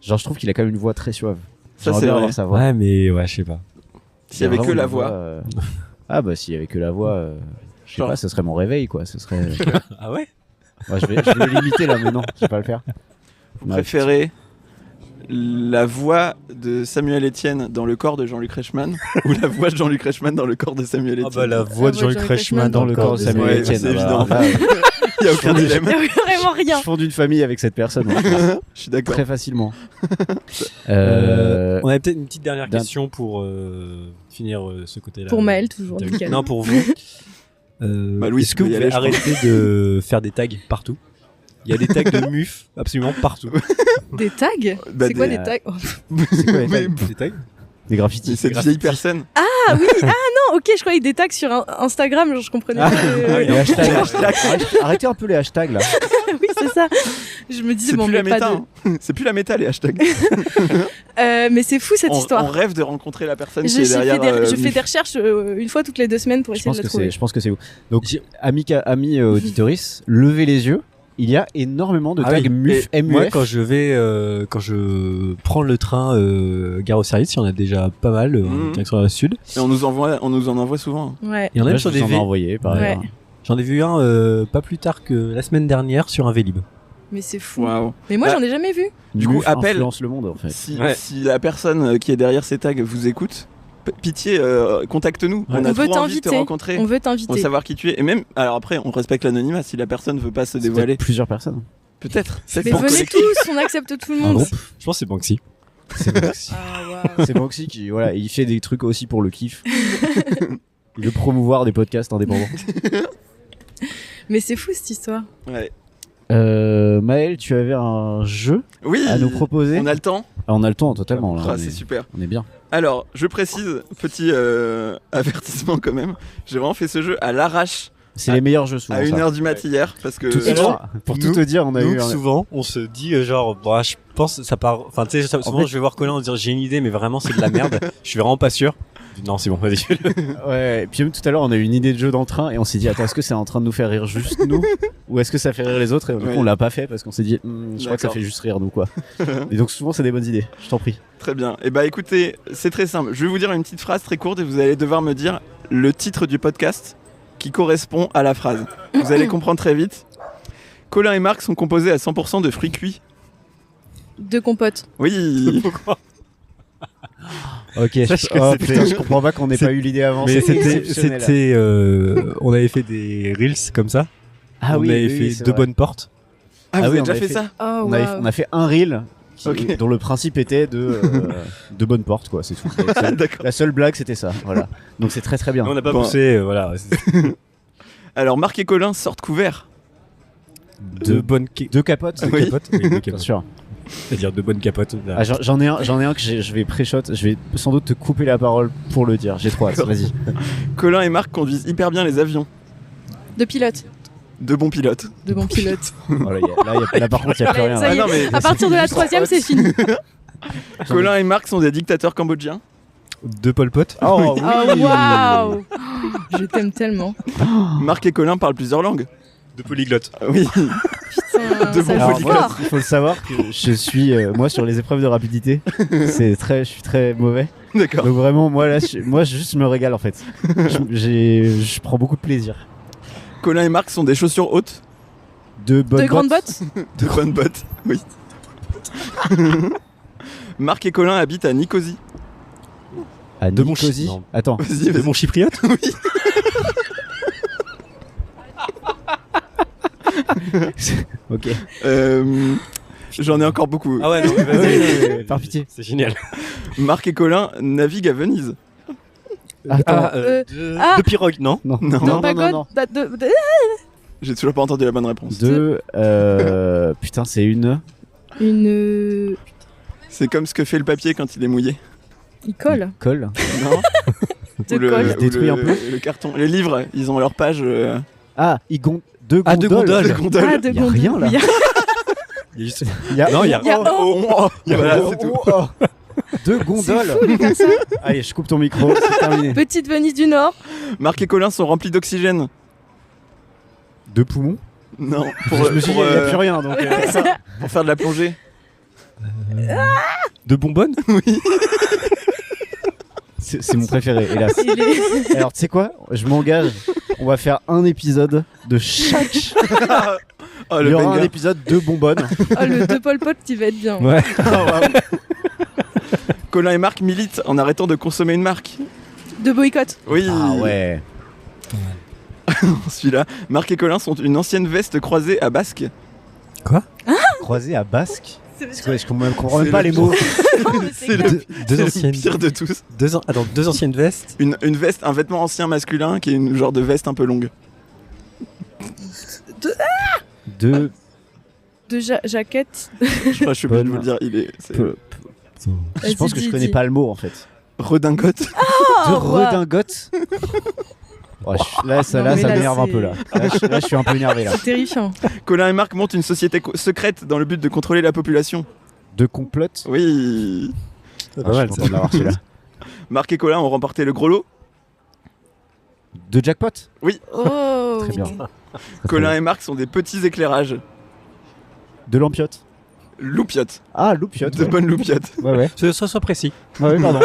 Genre, je trouve qu'il a quand même une voix très suave. ça J'aimerais c'est bien vrai. avoir sa voix. Ouais, mais ouais, je sais pas. S'il y avait que Vraiment la une voix. Ah, bah, s'il y avait que la voix, je sais Genre. pas, ce serait mon réveil, quoi. Ce serait. Ah ouais? Ouais, je vais le limiter là, mais non, je vais pas le faire. Vous Ouais, préférez la voix de Samuel Etienne dans le corps de Jean-Luc Reichmann ou la voix de Jean-Luc Reichmann dans le corps de Samuel Ah Etienne bah la voix de Jean-Luc Reichmann Dans le corps de Samuel Ouais, Etienne. c'est ah évident. bah, là, Il y a aucun dilemme. Il y a vraiment rien je fonde une famille avec cette personne, ouais, Je suis d'accord. très facilement. On avait peut-être une petite dernière d'un- question pour finir ce côté-là. pour Maël toujours T'as vu nickel. Non, pour vous. Louis, Est-ce tu que peux vous y pouvez aller, je arrêter de faire des tags partout? Il y a des tags de MUF absolument partout. Des tags Bah, c'est quoi des- des tags Oh. C'est quoi les Mais- tags Des tags? Des Mais graffitis. cette vieille personne. ah oui ah non ok je croyais des tags sur Instagram genre je comprenais pas Les hashtags. Arrêtez un peu les hashtags là. oui c'est ça je me disais C'est bon plus mais la pas méta. de hein. C'est plus la méta les hashtags. mais c'est fou cette On histoire rêve de rencontrer la personne je, qui est j'ai derrière. fait des, je Muf. fais des recherches une fois toutes les 2 semaines pour Je essayer pense de que le trouver c'est, je pense que c'est où. Donc, amis auditoris, levez les yeux. Il y a énormément de Ah tags oui. MUF, Et MUF. moi, quand je prends le train gare au service, il y en a déjà pas mal en Mhm. direction la sud. Et on nous en envoie souvent. ouais Il y en a Là, même je sur vous des en ai envoyé, par Ouais. ailleurs. J'en ai vu un pas plus tard que la semaine dernière sur un Vélib. mais c'est fou Waouh. mais moi Bah, j'en ai jamais vu Du coup, MUF appel. influence le monde en fait. Si, Ouais. si la personne qui est derrière ces tags vous écoute, pitié, contacte-nous. On a On veut trop envie de te t'inviter. rencontrer. on veut On veut t'inviter savoir qui tu es. Et même, alors après, on respecte l'anonymat si la personne veut pas se C'est dévoiler. peut-être plusieurs personnes. Peut-être. mais pour venez collectif. tous on accepte tout le Un monde groupe. Je pense que c'est Banksy. C'est Banksy. ah waouh C'est Banksy qui, voilà, il fait des trucs aussi pour le kiff. Il veut promouvoir des podcasts indépendants. mais c'est fou cette histoire Ouais. Maël, tu avais un jeu Oui. à nous proposer. On a le temps. Ah, on a le temps totalement. Là, Ah, on, c'est est, super. on est bien. Alors, je précise, petit avertissement quand même. J'ai vraiment fait ce jeu à l'arrache C'est les meilleurs jeux souvent. à ça. 1h du mat hier parce que. Tout à l'heure, pour tout nous- te dire, on a Nous, eu un... souvent, on se dit genre, bah, je pense ça part. Enfin, tu sais, souvent fait- je vais voir Colin en dire j'ai une idée, mais vraiment c'est de la merde. Je suis vraiment pas sûr. Je dis, non, c'est bon, vas-y. Ouais, et puis même tout à l'heure, on a eu une idée de jeu dans le train et on s'est dit, attends, est-ce que c'est en train de nous faire rire juste nous ou est-ce que ça fait rire les autres? Et du coup, Ouais. on l'a pas fait parce qu'on s'est dit, je crois que ça D'accord. fait juste rire nous, quoi. Et donc, souvent, c'est des bonnes idées. Je t'en prie. Très bien. Et bah écoutez, c'est très simple. Je vais vous dire une petite phrase très courte et vous allez devoir me dire le titre du podcast qui correspond à la phrase. Vous allez comprendre très vite. Colin et Marc sont composés à 100% de fruits cuits. De compote. Oui. Ok, Sache que oh, c'était- putain, je comprends pas qu'on n'ait c'est- pas eu l'idée avant. Mais exceptionnel. c'était, on avait fait des reels comme ça. Ah on oui, avait oui, fait c'est deux vrai. bonnes portes. Ah, Ah vous oui, avez on déjà avait fait fait- ça? Oh, On, waouh. on a fait un reel Ok. dont le principe était de bonne porte, quoi. C'est tout. Ah, d'accord. La seule blague, c'était ça. Voilà. Donc c'est très très bien. On n'a pas Bon. poussé, voilà. Alors Marc et Colin sortent couverts. Deux bonnes Deux capotes. Oui. capotes. Oui, deux Bien capotes. sûr. C'est-à-dire deux bonnes capotes. Ah, j'en ai un que je vais pré-shot. Je vais sans doute te couper la parole pour le dire. J'ai trop hâte. Vas-y. Colin et Marc conduisent hyper bien les avions. De pilote. De bons pilotes. De bons pilotes. Voilà, là, par contre, il n'y a plus rien. Ça là. y est. Ah non, mais À partir de la troisième, c'est fini. Colin et Marc sont des dictateurs cambodgiens. Deux Pol Pot. Oh, oui. Oh waouh. Je t'aime tellement. Marc et Colin parlent plusieurs langues. Deux polyglottes. Oui. Putain, De ça bons joue Alors, polyglottes. moi, fort. il faut le savoir que je suis, moi, sur les épreuves de rapidité, je suis très mauvais. D'accord. Donc vraiment, moi là, je me régale en fait. Je prends beaucoup de plaisir. Colin et Marc sont des chaussures hautes. De bonnes De grandes bottes. De bonnes bottes. Oui. Marc et Colin habitent à Nicosie. À De mon Nicosie. non. Attends. Vas-y, De vas-y. mon chypriote. Ok. J'en ai encore beaucoup. Ah ouais, non, mais vas-y. Par pitié. C'est génial. Marc et Colin naviguent à Venise. Attends. De pirogue, non? Non. Non. Non, Pas non, non, non. J'ai toujours pas entendu la bonne réponse. Putain, c'est une. Une. C'est comme ce que fait le papier quand il est mouillé. Il colle. Colle. Non. De colle. Détruit un peu. Le carton. Les livres, ils ont leur page. Ah, deux Ah, deux gondoles. de gondole. Ah, de Y a gondole. rien, là. Il y a- Il y a juste- Il y a... Non, il y a. Il y a Voilà, c'est tout. Deux gondoles. fou de faire ça. Allez, je coupe ton micro. C'est terminé. Petite Venise du Nord. Marc et Colin sont remplis d'oxygène. Deux poumons. Non. Je me suis dit, il n'y a plus rien. Donc, pour faire de la plongée. De bonbonnes? c'est mon préféré, hélas. Il est- Alors, tu sais quoi? Je m'engage. On va faire un épisode de chaque. Oh, Il le y aura un banger. épisode de bonbonnes. Oh, le De Pol Pot qui va être bien. Ouais. Colin et Marc militent en arrêtant de consommer une marque. De boycott. Oui. Ah ouais. Celui-là. Marc et Colin sont une ancienne veste croisée à Basque. Croisé à Basque. C'est C'est quoi? Je comprends même C'est pas le les mots. Non, mais c'est C'est clair. le, Deux c'est anciennes. le pire de tous. Deux anciennes vestes. Une veste, un vêtement ancien masculin qui est une genre de veste un peu longue. De. Jaquette. Je crois que je suis obligé de vous le Bonne. dire. Il est c'est peu- Je Vas-y, pense que je dis, connais dis. pas le mot en fait. redingote. De Oh, ouais. redingote. Ouais, là, ça, Non, là, mais ça là, m'énerve un c'est- peu là. Là, je suis un peu énervé là. C'est terrifiant. Colin et Marc montent une société secrète dans le but de contrôler la population. De complot. Oui. C'est Ah, pas je suis mal content ça. de l'avoir celui-là. Marc et Colin ont remporté le gros lot. De jackpot. Oh. Très bien. Colin et Marc sont des petits éclairages. De l'ampiote. Loupiotes. Ah, loupiote. De Ouais, bonnes loupiotes. ouais. Sois précis. Ouais, pardon.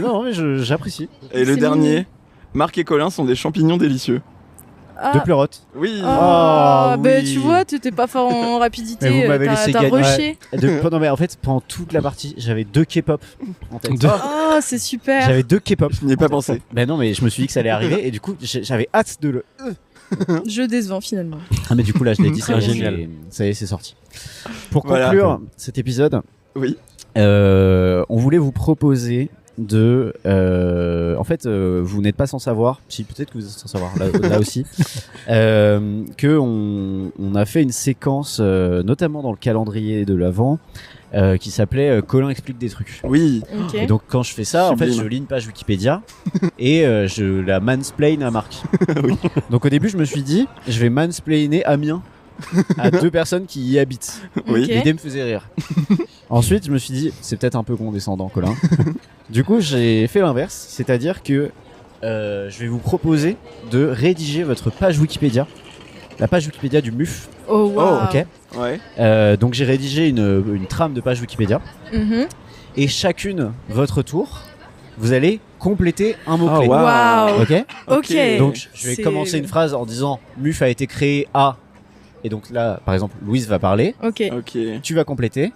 Non, mais j'apprécie. Et le C'est dernier, mignon. Marc et Colin sont des champignons délicieux. Ah. De pleurote. Oui. Oh, Ah, bah oui. tu vois, t'étais pas fort en rapidité. Mais vous m'avez laissé T'as gagner. rushé. Non, mais en fait, pendant toute la partie, j'avais deux K-pop en tête. Deux. Oh, c'est super. J'avais deux K-pop. Je n'y ai pas pensé. Ben non, mais je me suis dit que ça allait arriver et du coup, j'avais hâte de le. Jeu décevant finalement. Ah, mais du coup, là, je l'ai dit, Très c'est bien. génial. Ça y est, c'est sorti. Pour Voilà. conclure cet épisode, Oui. on voulait vous proposer de. En fait, vous n'êtes pas sans savoir. Si, peut-être que vous êtes sans savoir, là aussi. Que on a fait une séquence, notamment dans le calendrier de l'Avent, qui s'appelait Colin explique des trucs. Oui. Ok. Et donc, quand je fais ça, en fait, Sublime. je lis une page Wikipédia et je la mansplain à Marc. Oui. Donc, au début, je me suis dit, je vais mansplainer Amiens à 2 personnes qui y habitent. Oui. Ok. L'idée me faisait rire. Ensuite, je me suis dit, c'est peut-être un peu condescendant, Colin. Du coup, j'ai fait l'inverse, c'est-à-dire que je vais vous proposer de rédiger votre page Wikipédia, la page Wikipédia du MUF. Oh, wow. Ok. Ouais. Donc, j'ai rédigé une trame de page Wikipédia, Mhm. et chacune, votre tour, vous allez compléter un mot Oh, clé. wow. Waouh. Ok. Ok. Donc, je vais C'est- commencer une phrase en disant MUF a été créé à. Et donc là, par exemple, Louise va parler, Ok. Ok. tu vas compléter,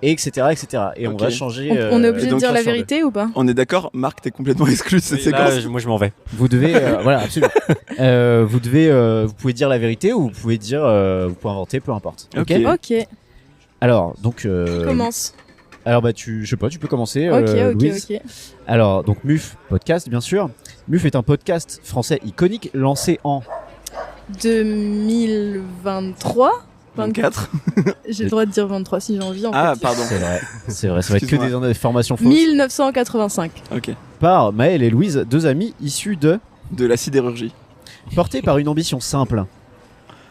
et etc. etc. Et on Ok. va changer. On est obligé et de donc, dire la sur deux. vérité ou pas? On est d'accord, Marc, t'es complètement exclu de cette séquence. Là, moi je m'en vais. Vous devez, voilà, absolument. Vous pouvez dire la vérité ou vous pouvez dire, vous pouvez inventer, peu importe. Ok. Ok. Alors, donc. Commence. Alors, bah, je sais pas, tu peux commencer. Ok, ok, Louise. ok. Alors, donc MUF podcast, bien sûr. MUF est un podcast français iconique lancé en 2023. 24. J'ai le droit de dire 23 si j'ai envie. En Ah, fait. pardon. C'est vrai, ça va être que Excuse-moi. des informations fausses. 1985. Ok. Par Maël et Louise, 2 amis issus de. De la sidérurgie. Portés par une ambition simple.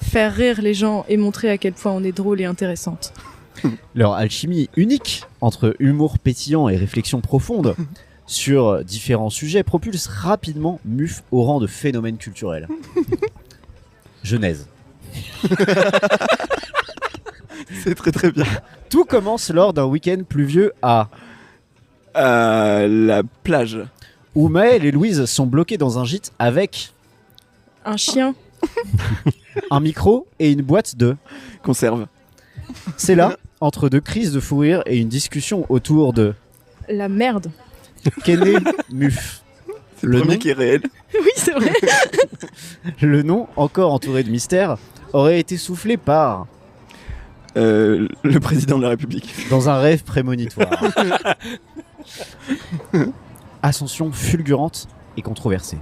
Faire rire les gens et montrer à quel point on est drôle et intéressante. Leur alchimie unique entre humour pétillant et réflexion profonde sur différents sujets propulse rapidement MUF au rang de phénomène culturel. Genèse. C'est très très bien. Tout commence lors d'un week-end pluvieux à La plage. où Maël et Louise sont bloqués dans un gîte avec Un chien. un micro et une boîte de. Conserve. C'est là, entre 2 crises de fou rire et une discussion autour de La merde. qu'est né MUF. C'est le Le premier nom qui est réel. Oui, c'est vrai. Le nom, encore entouré de mystère, aurait été soufflé par Le président de la République. dans un rêve prémonitoire. Ascension fulgurante et controversée.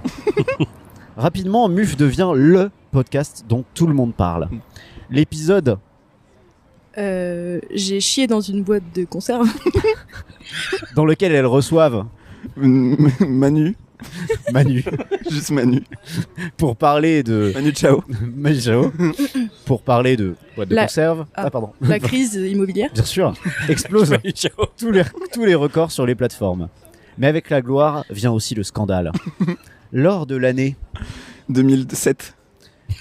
Rapidement, MUF devient le podcast dont tout le monde parle. L'épisode J'ai chié dans une boîte de conserve. dans lequel elles reçoivent Manu. Manu Juste Manu. pour parler de Manu, ciao. Manu Chao, pour parler de boîte de La- conserve. Ah. Pardon. La crise immobilière. Bien sûr, explose tous les records sur les plateformes. Mais avec la gloire vient aussi le scandale. Lors de l'année 2007.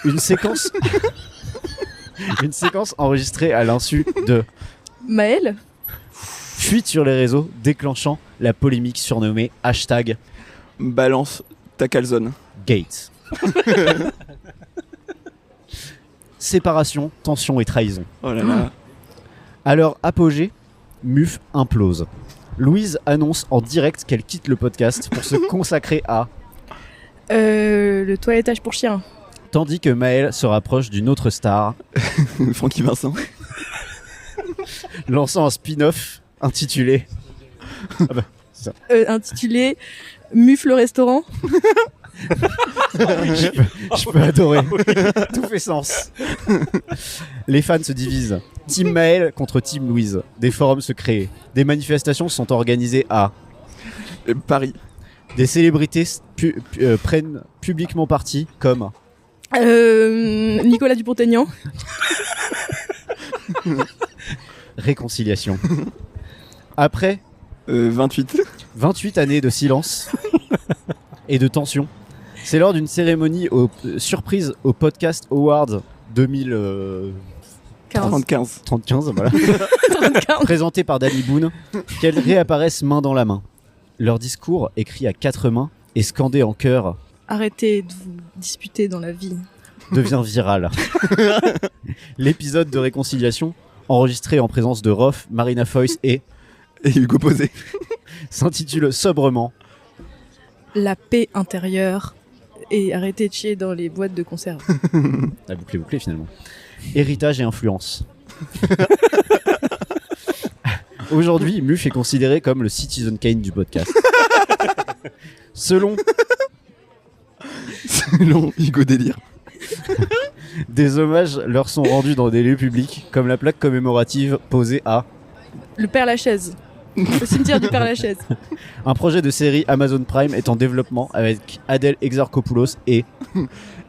une séquence enregistrée à l'insu de Maël. fuite sur les réseaux déclenchant la polémique surnommée hashtag Balance ta calzone. Gate. Séparation, tension et trahison. Oh là là. À leur apogée, MUF implose. Louise annonce en direct qu'elle quitte le podcast pour se consacrer à, Le toilettage pour chien. tandis que Maël se rapproche d'une autre star, Francky Vincent. lançant un spin-off intitulé Intitulé Muf le restaurant. Je peux adorer. Tout fait sens. Les fans se divisent. Team Maël contre Team Louise. Des forums se créent. Des manifestations sont organisées à. Paris. Des célébrités prennent publiquement parti comme. Nicolas Dupont-Aignan. Réconciliation. Après 28. 28 années de silence et de tension, c'est lors d'une cérémonie surprise au Podcast Awards 2035, 15. voilà, 35. présentée par Danny Boone, qu'elles réapparaissent main dans la main. Leur discours, écrit à 4 mains et scandé en chœur, Arrêtez de vous disputer dans la vie. devient viral. L'épisode de réconciliation, enregistré en présence de Rof, Marina Foïs et Et Hugo Posé. s'intitule sobrement La paix intérieure. Et arrêtez de chier dans les boîtes de conserve. La boucle est bouclée finalement. Héritage et influence. Aujourd'hui, Muf est considéré comme le Citizen Kane du podcast. Selon Hugo Délire. des hommages leur sont rendus dans des lieux publics, comme la plaque commémorative posée à Le Père Lachaise. Le cimetière du Père Lachaise. un projet de série Amazon Prime est en développement avec Adèle Exarchopoulos et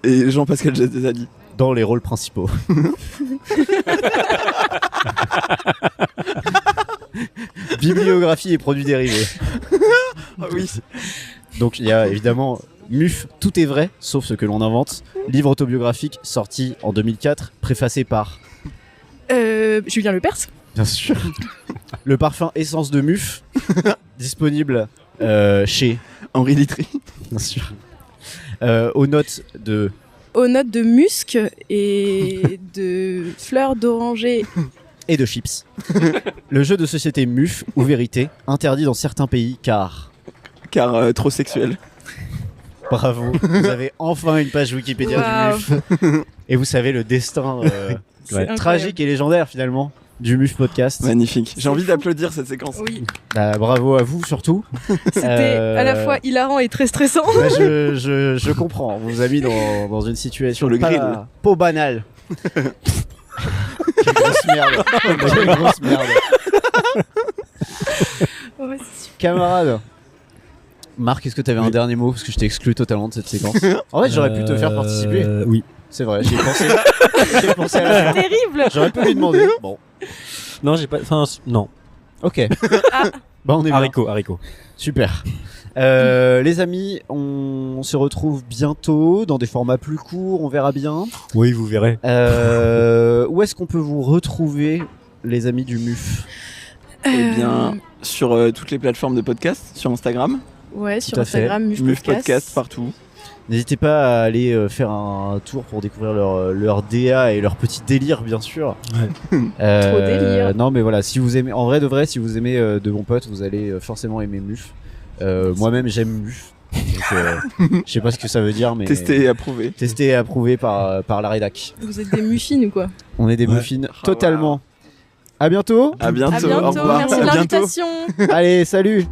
Et Jean-Pascal Jazali. dans les rôles principaux. Bibliographie et produits dérivés. Ah oui. Donc il y a évidemment Muf, tout est vrai, sauf ce que l'on invente. Livre autobiographique sorti en 2004, préfacé par, Julien Lepers. bien sûr, le parfum Essence de Muf, disponible chez, Henri Litry. bien sûr, aux notes de Aux notes de musc et de fleurs d'oranger. et de chips. Le jeu de société Muf ou Vérité, interdit dans certains pays car... Car trop sexuel. Bravo, vous avez enfin une page Wikipédia Waouh. du Muf. Et vous savez le destin C'est incroyable. tragique et légendaire finalement du Muf Podcast. Magnifique. J'ai C'est envie fou. d'applaudir cette séquence. Oui, Bah, bravo à vous surtout. c'était à la fois hilarant et très stressant. Bah, je comprends, on vous a mis dans une situation Sur le pas, grill. pas banale. Quelle grosse merde. Quelle grosse merde. Ouais, c'est super. Camarade. Marc, est-ce que tu avais un dernier mot? Parce que je t'ai exclu totalement de cette séquence. En fait, j'aurais pu te faire participer. Oui. C'est vrai, j'y ai pensé. J'y ai pensé à la fin. Terrible. J'aurais pu lui demander. Bon, Non, j'ai pas. Enfin, non. ok. Ah. Bah, on est bien. Haricot. Super. Les amis, on se retrouve bientôt dans des formats plus courts, on verra bien. Oui, vous verrez. Où est-ce qu'on peut vous retrouver, les amis du MUF? Eh bien, sur toutes les plateformes de podcast, sur Instagram, Ouais, sur Tout à fait. Instagram, Muf Podcast partout. N'hésitez pas à aller faire un tour pour découvrir leur DA et leur petit délire, bien sûr. Ouais. Trop délire. Non, mais voilà, si vous aimez, en vrai de vrai, si vous aimez De Bons Potes, vous allez forcément aimer MUF. Moi-même, j'aime MUF. Donc, je sais pas ce que ça veut dire, mais Testé et approuvé. testé et approuvé par la rédac. Vous êtes des muffins ou quoi? On est des Ouais. muffins totalement. À bientôt. À bientôt. À bientôt. Au revoir. Merci À de bientôt. l'invitation. Allez, salut.